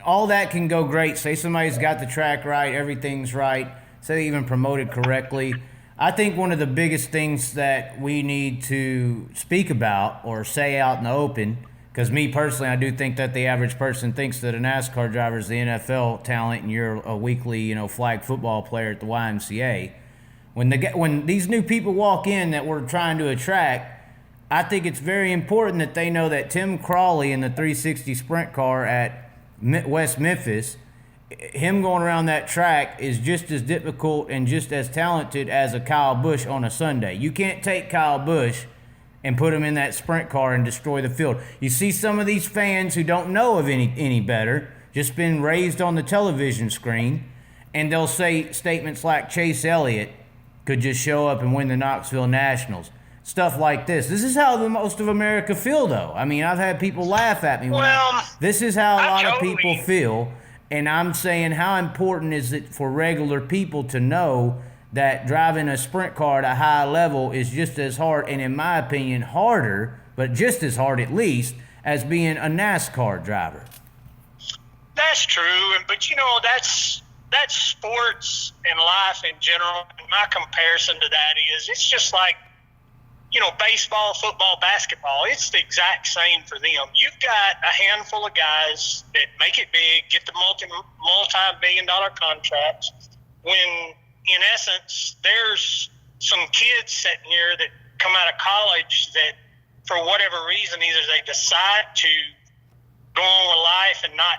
[SPEAKER 1] all that can go great. Say somebody's got the track right, everything's right. Say they even promoted correctly. I think one of the biggest things that we need to speak about or say out in the open, because me personally, I do think that the average person thinks that a NASCAR driver is the NFL talent and you're a weekly, flag football player at the YMCA. When these new people walk in that we're trying to attract, I think it's very important that they know that Tim Crawley in the 360 sprint car at West Memphis, him going around that track is just as difficult and just as talented as a Kyle Busch on a Sunday. You can't take Kyle Busch and put him in that sprint car and destroy the field. You see some of these fans who don't know of any better, just been raised on the television screen, and they'll say statements like Chase Elliott could just show up and win the Knoxville Nationals. Stuff like this. This is how the most of America feel, though. I mean, I've had people laugh at me. This is how a lot of people feel. And I'm saying, how important is it for regular people to know that driving a sprint car at a high level is just as hard, and in my opinion, harder, but just as hard at least, as being a NASCAR driver?
[SPEAKER 2] That's true, but that's sports and life in general. And my comparison to that is, it's just like, baseball, football, basketball. It's the exact same for them. You've got a handful of guys that make it big, get the multi-million-dollar contracts, when in essence there's some kids sitting here that come out of college that for whatever reason either they decide to go on with life and not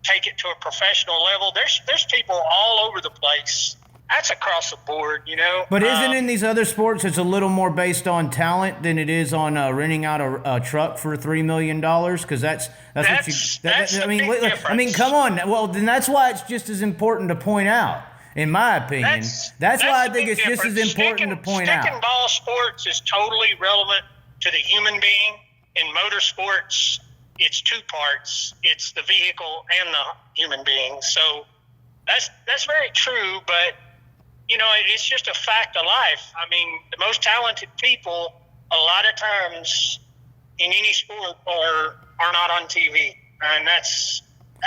[SPEAKER 2] take it to a professional level. There's people all over the place. That's across the board,
[SPEAKER 1] But isn't in these other sports it's a little more based on talent than it is on renting out a truck for $3 million? Because that's what you. I mean, come on. Well, then that's why it's just as important to point out, in my opinion. That's why I think it's just as important to point out.
[SPEAKER 2] Stick and ball sports is totally relevant to the human being. In motorsports, it's two parts. It's the vehicle and the human being. So that's very true, but it's just a fact of life. I mean, the most talented people, a lot of times in any sport, are not on TV, and that's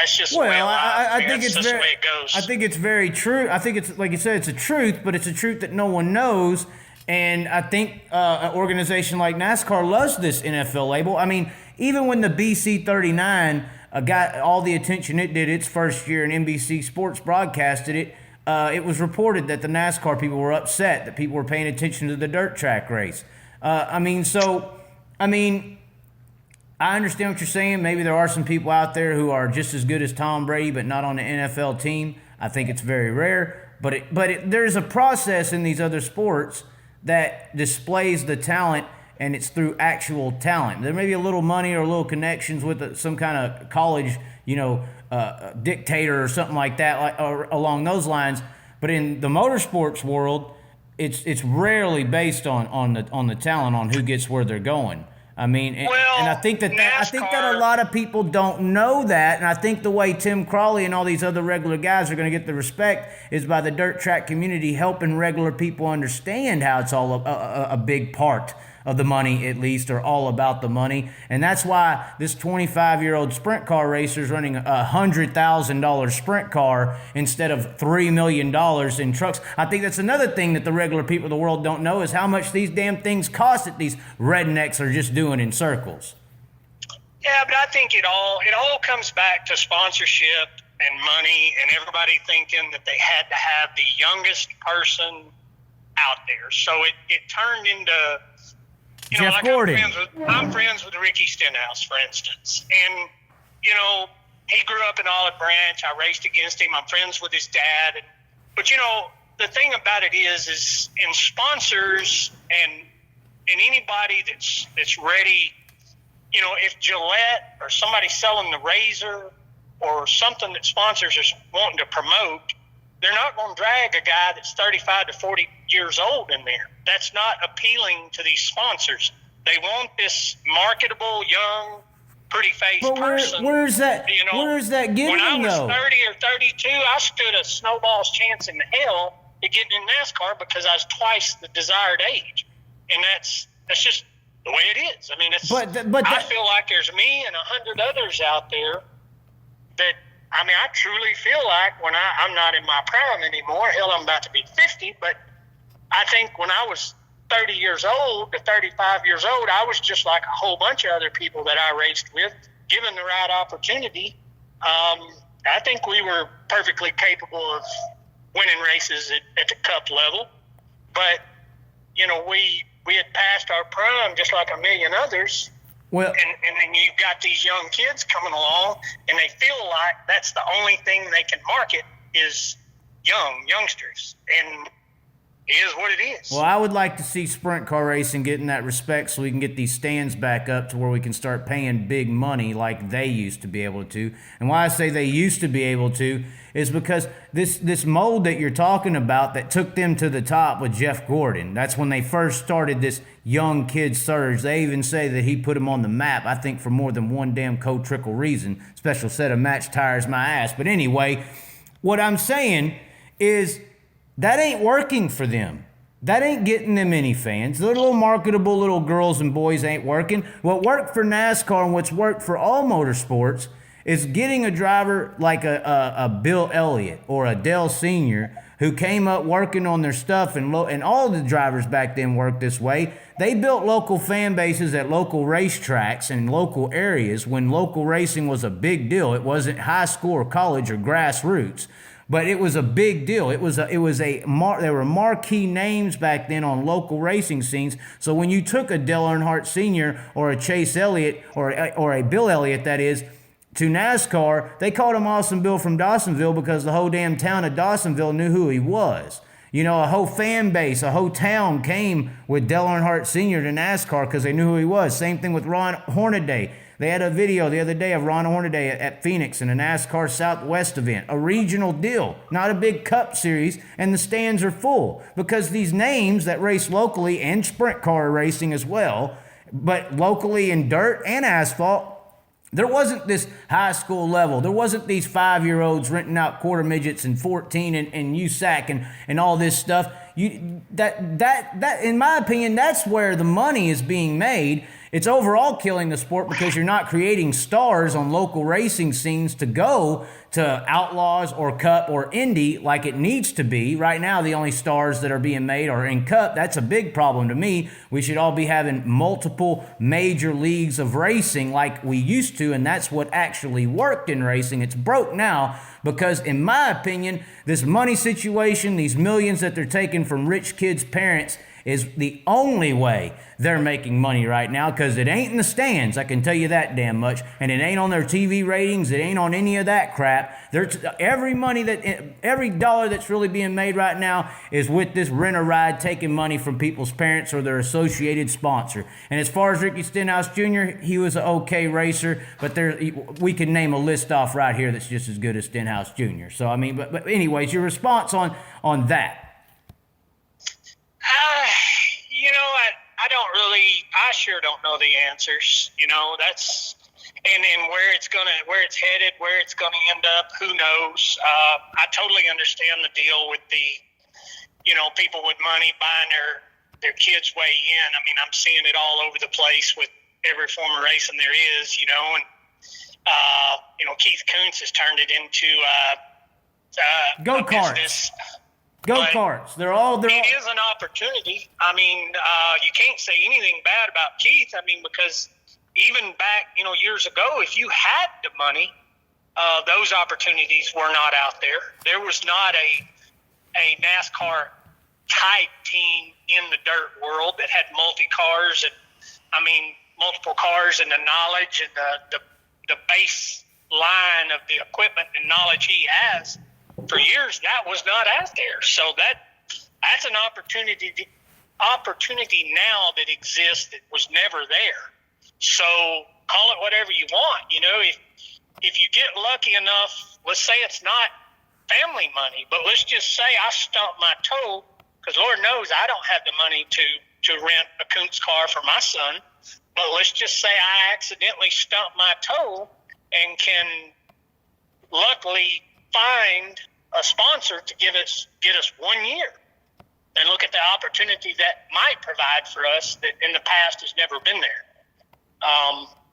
[SPEAKER 2] just the way
[SPEAKER 1] I think it's
[SPEAKER 2] the way it goes.
[SPEAKER 1] I think it's very true. I think it's, like you said, it's a truth, but it's a truth that no one knows. And I think an organization like NASCAR loves this NFL label. I mean, even when the BC 39 got all the attention it did its first year, and NBC Sports broadcasted it. It was reported that the NASCAR people were upset that people were paying attention to the dirt track race. I understand what you're saying. Maybe there are some people out there who are just as good as Tom Brady, but not on the NFL team. I think it's very rare. But there's a process in these other sports that displays the talent, and it's through actual talent. There may be a little money or a little connections with some kind of college, dictator or something like that, or along those lines. But in the motorsports world, it's rarely based on the talent, on who gets where they're going. I mean, and I think that a lot of people don't know that, and I think the way Tim Crawley and all these other regular guys are going to get the respect is by the dirt track community helping regular people understand how it's all a big part of the money, at least, or all about the money. And that's why this 25-year-old sprint car racer is running a $100,000 sprint car instead of $3 million in trucks. I think that's another thing that the regular people of the world don't know, is how much these damn things cost that these rednecks are just doing in circles.
[SPEAKER 2] Yeah, but I think it all comes back to sponsorship and money, and everybody thinking that they had to have the youngest person out there. So it turned into...
[SPEAKER 1] Jeff Gordon.
[SPEAKER 2] I'm friends with Ricky Stenhouse, for instance. And, he grew up in Olive Branch. I raced against him. I'm friends with his dad. But, the thing about it is in sponsors and anybody that's ready, if Gillette or somebody selling the razor or something that sponsors are wanting to promote, they're not going to drag a guy that's 35 to 40 years old in there. That's not appealing to these sponsors. They want this marketable, young pretty-faced person.
[SPEAKER 1] Where's that getting
[SPEAKER 2] when I was
[SPEAKER 1] though?
[SPEAKER 2] 30 or 32, I stood a snowball's chance in hell at getting in NASCAR because I was twice the desired age, and that's just the way it is. I mean, I feel like there's me and 100 others out there that, I mean, I truly feel like when I'm not in my prime anymore. Hell, I'm about to be 50, but I think when I was 30 years old to 35 years old, I was just like a whole bunch of other people that I raced with, given the right opportunity. I think we were perfectly capable of winning races at the cup level, but we had passed our prime just like a million others. Well, and then you've got these young kids coming along, and they feel like that's the only thing they can market is youngsters, and it is what it is.
[SPEAKER 1] Well, I would like to see sprint car racing getting that respect so we can get these stands back up to where we can start paying big money like they used to be able to. And why I say they used to be able to is because this mold that you're talking about that took them to the top with Jeff Gordon, that's when they first started this young kid surge. They even say that he put them on the map, I think, for more than one damn trickle reason. Special set of match tires, my ass. But anyway, what I'm saying is that ain't working for them. That ain't getting them any fans. The little marketable little girls and boys ain't working. What worked for NASCAR and what's worked for all motorsports is getting a driver like a Bill Elliott or a Dale Sr. who came up working on their stuff, and all the drivers back then worked this way. They built local fan bases at local racetracks and local areas when local racing was a big deal. It wasn't high school or college or grassroots. But it was a big deal. There were marquee names back then on local racing scenes. So when you took a Dale Earnhardt Sr. or a Chase Elliott or a Bill Elliott, that is, to NASCAR, they called him Awesome Bill from Dawsonville because the whole damn town of Dawsonville knew who he was. A whole fan base, a whole town came with Dale Earnhardt Sr. to NASCAR because they knew who he was. Same thing with Ron Hornaday. They had a video the other day of Ron Hornaday at Phoenix in a NASCAR Southwest event, a regional deal, not a big cup series, and the stands are full because these names that race locally and sprint car racing as well, but locally in dirt and asphalt, there wasn't this high school level. There wasn't these 5-year-olds renting out quarter midgets and 14 and USAC and all this stuff. That in my opinion, that's where the money is being made. It's overall killing the sport because you're not creating stars on local racing scenes to go to Outlaws or Cup or Indy like it needs to be. Right now, the only stars that are being made are in Cup. That's a big problem to me. We should all be having multiple major leagues of racing like we used to, and that's what actually worked in racing. It's broke now because, in my opinion, this money situation, these millions that they're taking from rich kids' parents, is the only way they're making money right now, because it ain't in the stands, I can tell you that damn much, and it ain't on their TV ratings, it ain't on any of that crap. Every dollar that's really being made right now is with this rent-a-ride taking money from people's parents or their associated sponsor. And as far as Ricky Stenhouse Jr., he was an okay racer, but we can name a list off right here that's just as good as Stenhouse Jr. So, I mean, but anyways, your response on that.
[SPEAKER 2] I sure don't know the answers. That's, and where it's headed, where it's gonna end up, who knows? I totally understand the deal with the, people with money buying their kids' way in. I mean, I'm seeing it all over the place with every form of racing there is, and Keith Kuntz has turned it into
[SPEAKER 1] go-karts. Go-karts. It
[SPEAKER 2] is an opportunity. I mean, you can't say anything bad about Keith. I mean, because even back, years ago, if you had the money, those opportunities were not out there. There was not a NASCAR type team in the dirt world that had multiple cars and the knowledge and the base line of the equipment and knowledge he has. For years, that was not out there. So that's an opportunity now that exists that was never there. So call it whatever you want. If you get lucky enough, let's say it's not family money, but let's just say I stumped my toe, because Lord knows I don't have the money to rent a Kuntz car for my son. But let's just say I accidentally stump my toe and can luckily find a sponsor to get us 1 year. And look at the opportunity that might provide for us that in the past has never been there.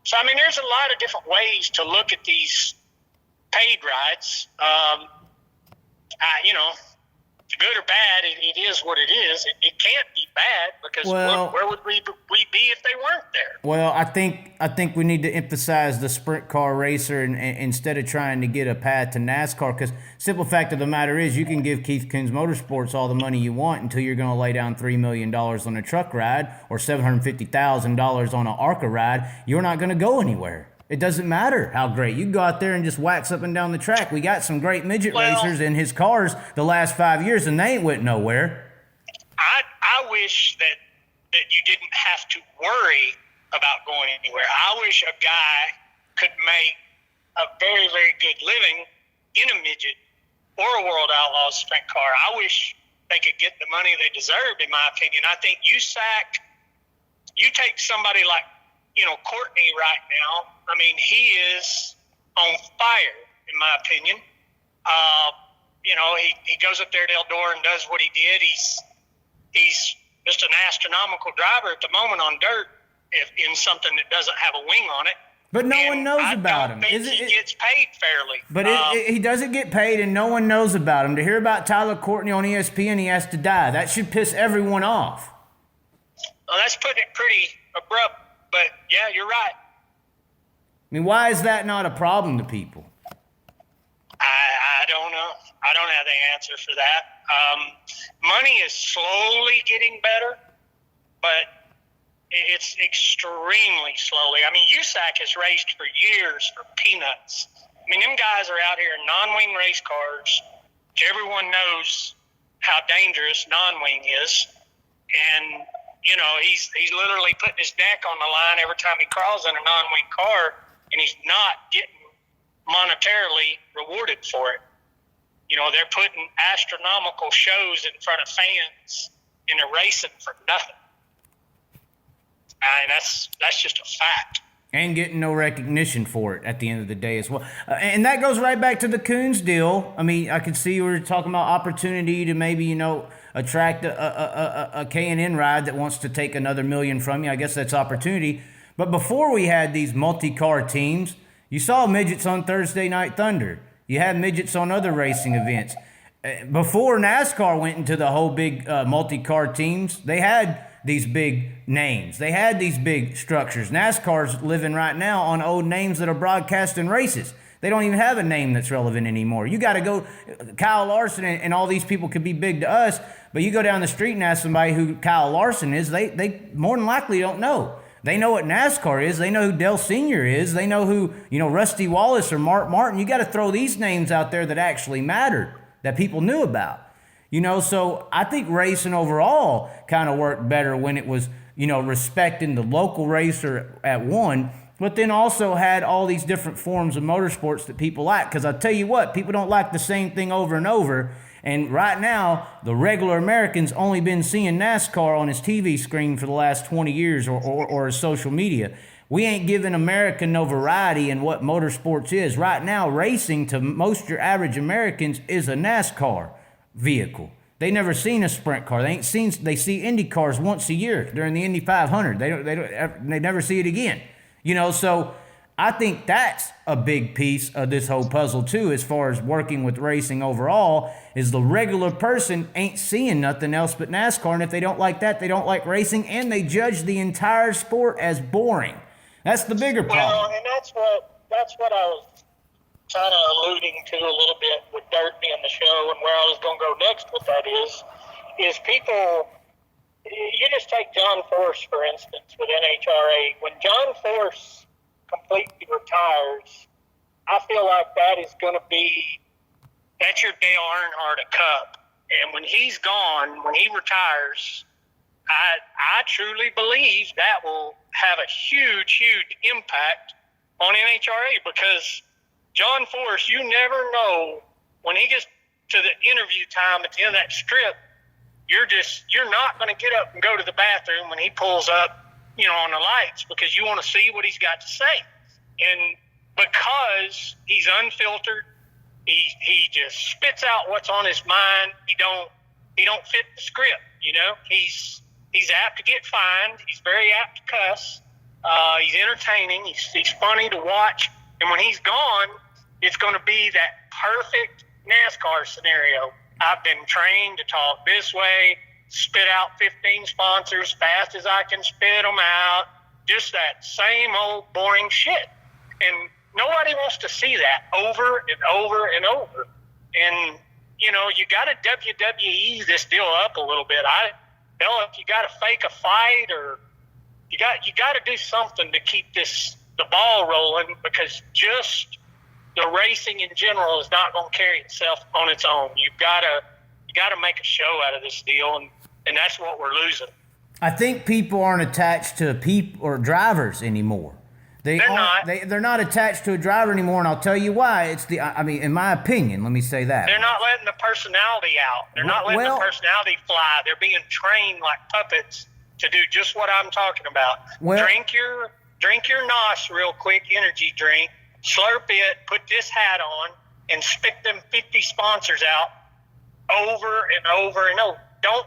[SPEAKER 2] So, I mean, there's a lot of different ways to look at these paid rides. Good or bad, it is what it is. It can't be bad because where would we be if they weren't there?
[SPEAKER 1] Well, I think we need to emphasize the sprint car racer and instead of trying to get a path to NASCAR, because simple fact of the matter is you can give Keith Kunz Motorsports all the money you want until you're going to lay down $3 million on a truck ride or $750,000 on an ARCA ride. You're not going to go anywhere. It doesn't matter how great. You go out there and just wax up and down the track. We got some great midget racers in his cars the last 5 years, and they ain't went nowhere.
[SPEAKER 2] I wish that you didn't have to worry about going anywhere. I wish a guy could make a very, very good living in a midget or a World Outlaws sprint car. I wish they could get the money they deserved, in my opinion. I think you take somebody like, Courtney right now. I mean, he is on fire, in my opinion. He goes up there to Eldora and does what he did. He's just an astronomical driver at the moment on dirt in something that doesn't have a wing on it.
[SPEAKER 1] But no one knows about him.
[SPEAKER 2] He gets paid fairly.
[SPEAKER 1] But he doesn't get paid, and no one knows about him. To hear about Tyler Courtney on ESPN, he has to die. That should piss everyone off.
[SPEAKER 2] Well, that's putting it pretty abrupt. But, yeah, you're right.
[SPEAKER 1] I mean, why is that not a problem to people?
[SPEAKER 2] I don't know. I don't have the answer for that. Money is slowly getting better, but it's extremely slowly. I mean, USAC has raced for years for peanuts. I mean, them guys are out here in non-wing race cars. Everyone knows how dangerous non-wing is. And he's literally putting his neck on the line every time he crawls in a non-wing car, and he's not getting monetarily rewarded for it. They're putting astronomical shows in front of fans, and they're racing for nothing. I mean, that's just a fact.
[SPEAKER 1] And getting no recognition for it at the end of the day as well. And that goes right back to the Kunz deal. I mean, I could see you were talking about opportunity to maybe, attract a K&N ride that wants to take another $1 million from you. I guess that's opportunity. But before we had these multi-car teams, you saw midgets on Thursday Night Thunder. You had midgets on other racing events. Before NASCAR went into the whole big multi-car teams, they had these big names. They had these big structures. NASCAR's living right now on old names that are broadcast in races. They don't even have a name that's relevant anymore. You got to go, Kyle Larson and all these people could be big to us, but you go down the street and ask somebody who Kyle Larson is, they more than likely don't know. They know what NASCAR is. They know who Dale Sr. is. They know who, Rusty Wallace or Mark Martin. You got to throw these names out there that actually mattered, that people knew about. So I think racing overall kind of worked better when it was, respecting the local racer at one, but then also had all these different forms of motorsports that people like. Because I tell you what, people don't like the same thing over and over. And right now, the regular American's only been seeing NASCAR on his TV screen for the last 20 years or his social media. We ain't giving America no variety in what motorsports is. Right now, racing to most your average Americans is a NASCAR vehicle. They never seen a sprint car. They see Indy cars once a year during the Indy 500. They never see it again. So I think that's a big piece of this whole puzzle too, as far as working with racing overall, is the regular person ain't seeing nothing else but NASCAR. And if they don't like that, they don't like racing, and they judge the entire sport as boring. That's the bigger problem.
[SPEAKER 2] Well, and that's what I was kind of alluding to a little bit with Dirt being the show, and where I was going to go next with that is people. You just take John Force, for instance, with NHRA. When John Force completely retires, I feel like that's your Dale Earnhardt Cup. And when he's gone, when he retires, I truly believe that will have a huge, huge impact on NHRA, because John Force, you never know when he gets to the interview time at the end of that strip, you're not going to get up and go to the bathroom when he pulls up on the lights because you want to see what he's got to say. And because he's unfiltered, he just spits out what's on his mind. He don't fit the script, He's apt to get fined. He's very apt to cuss. He's entertaining. He's funny to watch. And when he's gone, it's going to be that perfect NASCAR scenario. I've been trained to talk this way, spit out 15 sponsors fast as I can spit them out. Just that same old boring shit. And nobody wants to see that over and over and over. And, you got to WWE this deal up a little bit. If you got to fake a fight or you got to do something to keep the ball rolling, because just the racing in general is not going to carry itself on its own. You got to make a show out of this deal, and that's what we're losing.
[SPEAKER 1] I think people aren't attached to people or drivers anymore. They're not attached to a driver anymore, and I'll tell you why. In my opinion, let me say that.
[SPEAKER 2] They're not letting the personality out. They're not letting the personality fly. They're being trained like puppets to do just what I'm talking about. Drink your NOS real quick, energy drink, slurp it, put this hat on, and spit them 50 sponsors out over and over and over. Don't,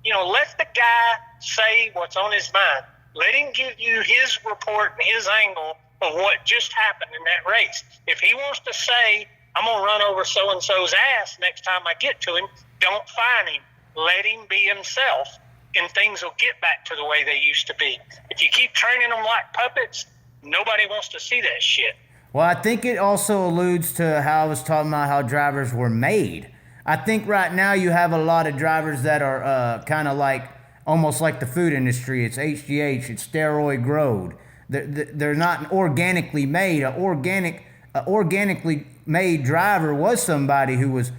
[SPEAKER 2] let the guy say what's on his mind. Let him give you his report and his angle of what just happened in that race. If he wants to say, I'm going to run over so-and-so's ass next time I get to him, don't fine him. Let him be himself, and things will get back to the way they used to be. If you keep training them like puppets, nobody wants to see that shit.
[SPEAKER 1] Well, I think it also alludes to how I was talking about how drivers were made. I think right now you have a lot of drivers that are kind of like, almost like the food industry. It's HGH, it's steroid growed. They're not organically made. An organically made driver was somebody who was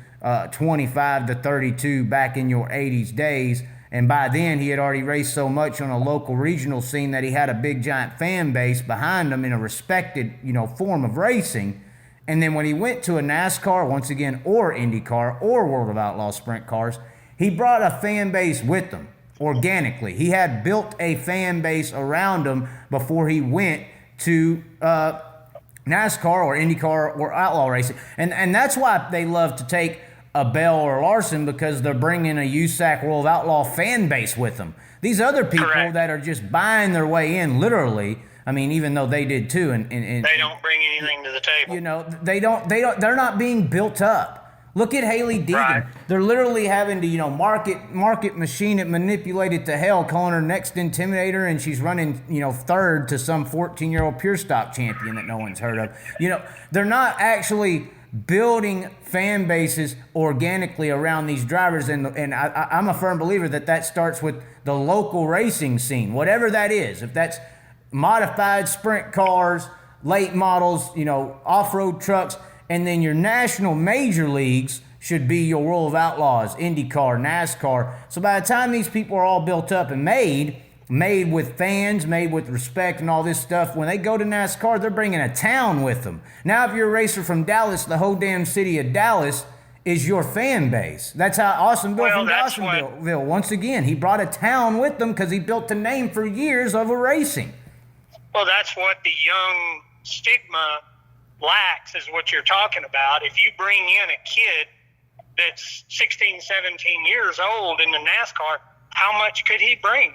[SPEAKER 1] 25 to 32 back in your 80s days. And by then, he had already raced so much on a local regional scene that he had a big, giant fan base behind him in a respected, form of racing. And then when he went to a NASCAR, once again, or IndyCar, or World of Outlaw sprint cars, he brought a fan base with him organically. He had built a fan base around him before he went to NASCAR or IndyCar or outlaw racing. And that's why they love to take a Bell or Larson, because they're bringing a USAC World of Outlaw fan base with them. These other people
[SPEAKER 2] Correct.
[SPEAKER 1] That are just buying their way in, literally, even though they did too, and
[SPEAKER 2] they don't bring anything to the table.
[SPEAKER 1] They're not being built up. Look at Haley Deegan.
[SPEAKER 2] Right.
[SPEAKER 1] They're literally having to, market machine it, manipulate it to hell, calling her next Intimidator, and she's running, third to some 14-year-old pure stock champion that no one's heard of. They're not actually building fan bases organically around these drivers, and I'm a firm believer that starts with the local racing scene, whatever that is. If that's modified sprint cars, late models, off-road trucks, and then your national major leagues should be your World of Outlaws, IndyCar, NASCAR. So by the time these people are all built up and made with fans, made with respect and all this stuff, when they go to NASCAR, they're bringing a town with them. Now, if you're a racer from Dallas, the whole damn city of Dallas is your fan base. That's how Austin Bill from Dawsonville, once again, he brought a town with them because he built the name for years of a racing.
[SPEAKER 2] Well, that's what the young stigma lacks, is what you're talking about. If you bring in a kid that's 16, 17 years old in the NASCAR, how much could he bring?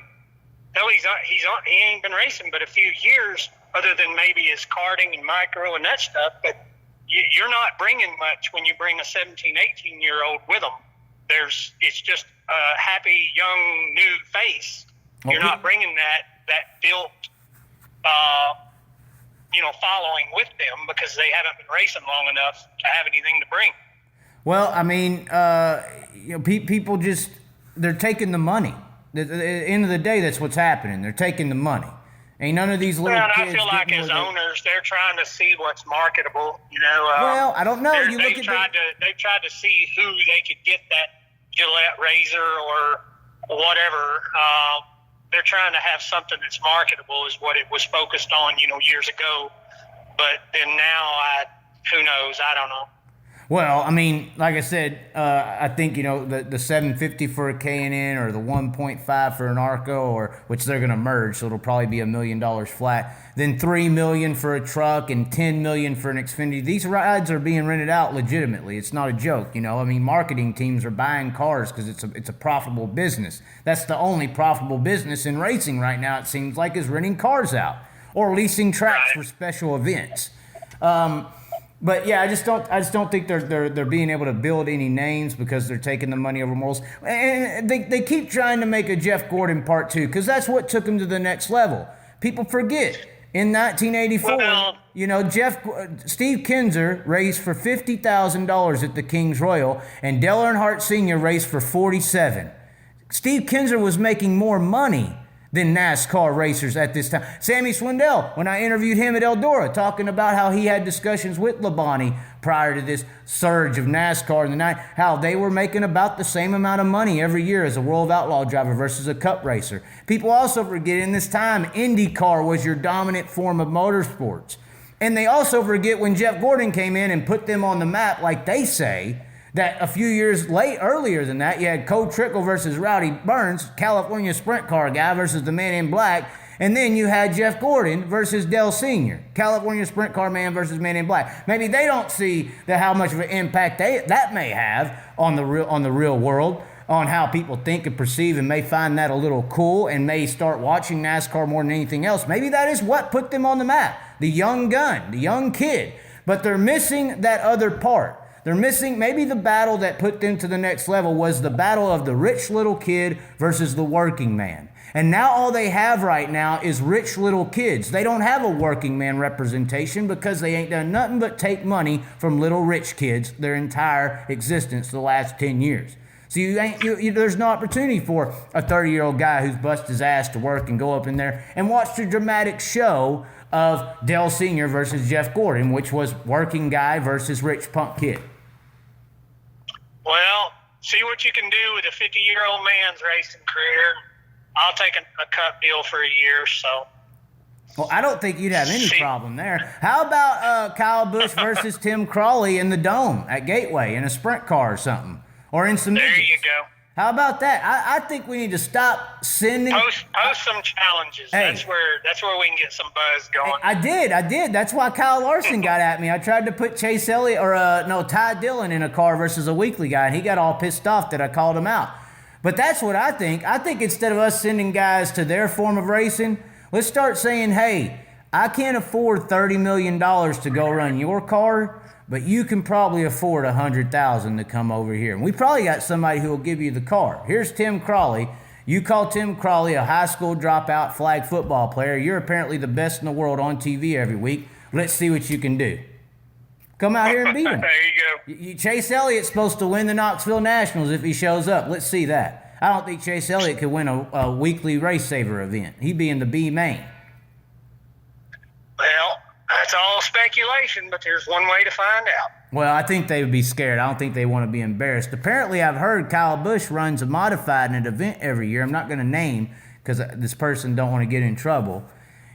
[SPEAKER 2] Hell, he ain't been racing but a few years, other than maybe his karting and micro and that stuff, but you're not bringing much when you bring a 17, 18-year-old with them. It's just a happy, young, new face. You're not bringing that built following with them, because they haven't been racing long enough to have anything to bring.
[SPEAKER 1] Well, people just, they're taking the money. At the end of the day, that's what's happening. They're taking the money. Ain't none of these little kids.
[SPEAKER 2] I feel like as owners, they're trying to see what's marketable.
[SPEAKER 1] Well, I don't know.
[SPEAKER 2] They've tried to see who they could get that Gillette razor or whatever. They're trying to have something that's marketable, is what it was focused on, years ago. But then now, who knows? I don't know.
[SPEAKER 1] Well, I mean, like I said, I think the 750 for a K&N or the 1.5 for an Arco, or which they're going to merge, so it'll probably be $1 million flat. Then $3 million for a truck and $10 million for an Xfinity. These rides are being rented out legitimately. It's not a joke. I mean, marketing teams are buying cars because it's a profitable business. That's the only profitable business in racing right now. It seems like is renting cars out or leasing tracks for special events. But yeah, I just don't think they're being able to build any names because they're taking the money over morals. And they keep trying to make a Jeff Gordon part 2 because that's what took him to the next level. People forget in 1984, Steve Kinzer raced for $50,000 at the King's Royal, and Dale Earnhardt Sr. raced for $47,000. Steve Kinzer was making more money than NASCAR racers at this time. Sammy Swindell, when I interviewed him at Eldora, talking about how he had discussions with Labonte prior to this surge of NASCAR in the night, how they were making about the same amount of money every year as a World Outlaw driver versus a Cup racer. People also forget in this time, IndyCar was your dominant form of motorsports. And they also forget when Jeff Gordon came in and put them on the map, like they say, that a few years earlier than that, you had Cole Trickle versus Rowdy Burns, California sprint car guy versus the man in black, and then you had Jeff Gordon versus Dale Sr., California sprint car man versus man in black. Maybe they don't see how much of an impact that may have on the real world, on how people think and perceive, and may find that a little cool and may start watching NASCAR more than anything else. Maybe that is what put them on the map, the young gun, the young kid. But they're missing that other part. They're missing, maybe the battle that put them to the next level was the battle of the rich little kid versus the working man. And now all they have right now is rich little kids. They don't have a working man representation because they ain't done nothing but take money from little rich kids their entire existence the last 10 years. So there's no opportunity for a 30-year-old guy who's bust his ass to work and go up in there and watch the dramatic show of Dale Sr. versus Jeff Gordon, which was working guy versus rich punk kid.
[SPEAKER 2] Well, see what you can do with a 50-year-old man's racing career. I'll take a cup deal for a year, so.
[SPEAKER 1] Well, I don't think you'd have any problem there. How about Kyle Busch versus Tim Crawley in the Dome at Gateway in a sprint car or something? Or in some
[SPEAKER 2] There you go.
[SPEAKER 1] How about that? I think we need to stop sending...
[SPEAKER 2] Post some challenges. Hey, that's where we can get some buzz going.
[SPEAKER 1] I did. That's why Kyle Larson got at me. I tried to put Chase Elliott Ty Dillon in a car versus a weekly guy, and he got all pissed off that I called him out. But that's what I think. I think instead of us sending guys to their form of racing, let's start saying, hey, I can't afford $30 million to go run your car, but you can probably afford $100,000 to come over here. And we probably got somebody who will give you the car. Here's Tim Crawley. You call Tim Crawley a high school dropout flag football player. You're apparently the best in the world on TV every week. Let's see what you can do. Come out here and beat him.
[SPEAKER 2] There you
[SPEAKER 1] go. Chase Elliott's supposed to win the Knoxville Nationals if he shows up. Let's see that. I don't think Chase Elliott could win a weekly race saver event. He'd be in the B main.
[SPEAKER 2] Well, that's all speculation, but there's one way to find out.
[SPEAKER 1] Well, I think they would be scared. I don't think they want to be embarrassed. Apparently, I've heard Kyle Busch runs a modified in an event every year. I'm not going to name because this person don't want to get in trouble.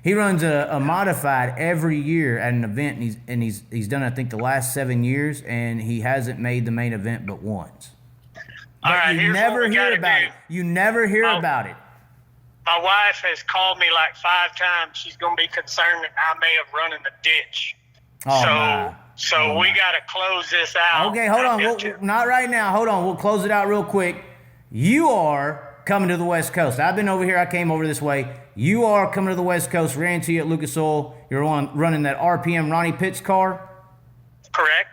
[SPEAKER 1] He runs a modified every year at an event, and he's done, I think, the last 7 years, and he hasn't made the main event but once.
[SPEAKER 2] All right,
[SPEAKER 1] you never hear about it. You never hear about it.
[SPEAKER 2] My wife has called me like 5 times. She's going to be concerned that I may have run in the ditch. So we got to close this out.
[SPEAKER 1] Okay, hold on. Not right now. Hold on. We'll close it out real quick. You are coming to the West Coast. I've been over here. I came over this way. You are coming to the West Cost. Ran to you at Lucas Oil. You're running that RPM Ronnie Pitts car?
[SPEAKER 2] Correct.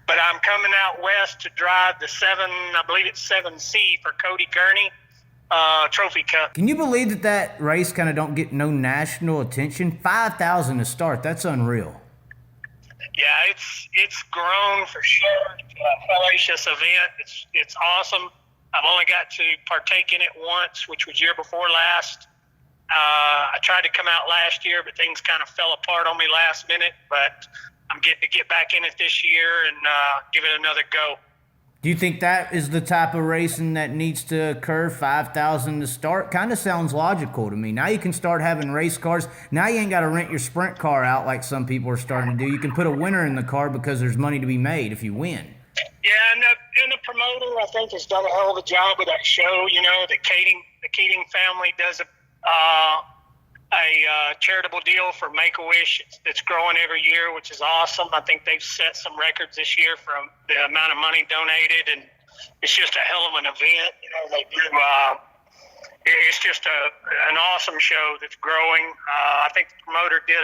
[SPEAKER 2] But I'm coming out west to drive the 7C for Cody Gurney. Trophy Cup.
[SPEAKER 1] Can you believe that race kind of don't get no national attention? 5,000 to start. That's unreal.
[SPEAKER 2] Yeah, it's grown for sure. It's a hellacious event. It's awesome. I've only got to partake in it once, which was year before last. I tried to come out last year, but things kind of fell apart on me last minute. But I'm getting to get back in it this year and give it another go.
[SPEAKER 1] Do you think that is the type of racing that needs to occur? 5,000 to start? Kind of sounds logical to me. Now you can start having race cars. Now you ain't got to rent your sprint car out like some people are starting to do. You can put a winner in the car because there's money to be made if you win.
[SPEAKER 2] Yeah, and the promoter, I think, has done a hell of a job with that show. You know, the Keating family does a charitable deal for Make-A-Wish that's growing every year, which is awesome. I think they've set some records this year from the amount of money donated, and it's just a hell of an event. You know, they do. It's just an awesome show that's growing. I think the promoter did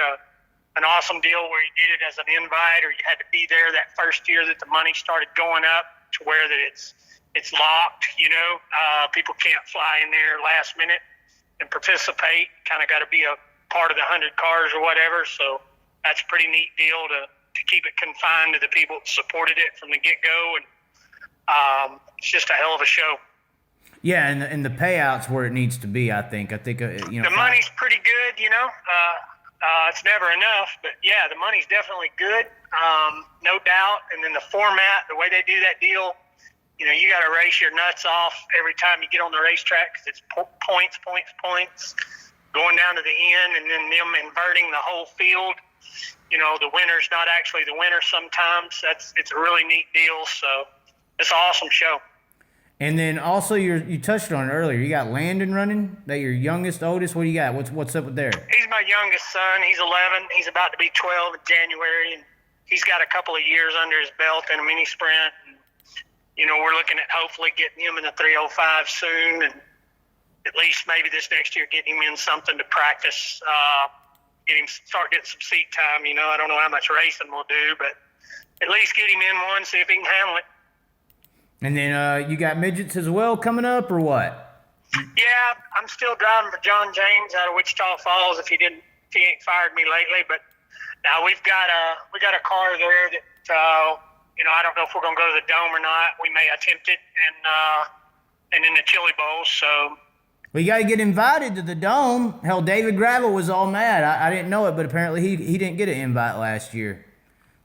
[SPEAKER 2] an awesome deal where he did it as an invite, or you had to be there that first year that the money started going up to where that it's locked. You know, people can't fly in there last minute and participate. Kind of got to be a part of the 100 cars or whatever. So that's a pretty neat deal to keep it confined to the people that supported it from the get-go. And it's just a hell of a show. Yeah,
[SPEAKER 1] and the payout's where it needs to be, I think. You know,
[SPEAKER 2] the money's pretty good, you know. It's never enough, but yeah, the money's definitely good, no doubt. And then the format, the way they do that deal, you know, you got to race your nuts off every time you get on the racetrack because it's points, going down to the end, and then them inverting the whole field. You know, the winner's not actually the winner sometimes. It's a really neat deal, so it's an awesome show.
[SPEAKER 1] And then also you touched on it earlier. You got Landon running. That your youngest, oldest. What do you got? What's up with there?
[SPEAKER 2] He's my youngest son. He's 11. He's about to be 12 in January, and he's got a couple of years under his belt in a mini sprint. And, you know, we're looking at hopefully getting him in the 305 soon, and at least maybe this next year getting him in something to practice. Start getting some seat time. You know, I don't know how much racing we'll do, but at least get him in one, see if he can handle it.
[SPEAKER 1] And then you got midgets as well coming up, or what?
[SPEAKER 2] Yeah, I'm still driving for John James out of Wichita Falls. If he ain't fired me lately, but now we got a car there that you know, I don't know if we're gonna go to the Dome or not. We may attempt it, and in the Chili Bowl. So.
[SPEAKER 1] Well, you got to get invited to the Dome. Hell, David Gravel was all mad. I didn't know it, but apparently he didn't get an invite last year.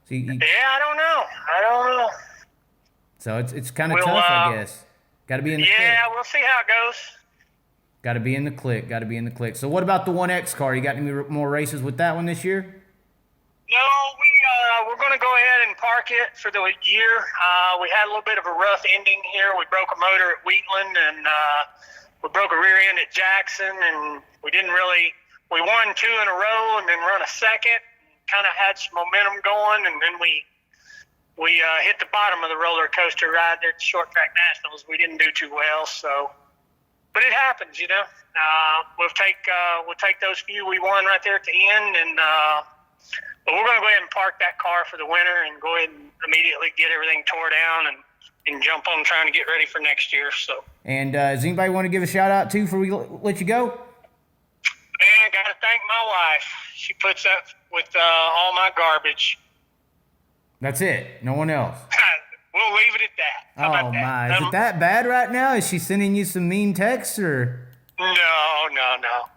[SPEAKER 1] So
[SPEAKER 2] yeah, I don't know.
[SPEAKER 1] So it's kind of tough, I guess. Got to be in the click.
[SPEAKER 2] Yeah, we'll see how it goes.
[SPEAKER 1] Got to be in the click. So what about the 1X car? You got any more races with that one this year?
[SPEAKER 2] No, we're going to go ahead and park it for the year. We had a little bit of a rough ending here. We broke a motor at Wheatland, and we broke a rear end at Jackson, and we won 2 in a row and then run a second. Kind of had some momentum going, and then we hit the bottom of the roller coaster ride there at the Short Track Nationals. We didn't do too well, but it happens, you know. We'll take those few we won right there at the end, and but we're going to go ahead and park that car for the winter and go ahead and immediately get everything tore down and jump on trying to get ready for next year. So.
[SPEAKER 1] And does anybody want to give a shout out to before we let you go?
[SPEAKER 2] Man, got to thank my wife. She puts up with all my garbage.
[SPEAKER 1] That's it. No one else.
[SPEAKER 2] We'll leave it at that. How about that?
[SPEAKER 1] My. Is it that bad right now? Is she sending you some mean texts or?
[SPEAKER 2] No.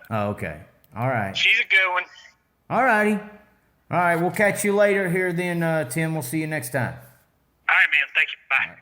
[SPEAKER 1] Oh, okay. All right.
[SPEAKER 2] She's a good one.
[SPEAKER 1] All righty. All right. We'll catch you later here then, Tim. We'll see you next time.
[SPEAKER 2] All right, man. Thank you. Bye.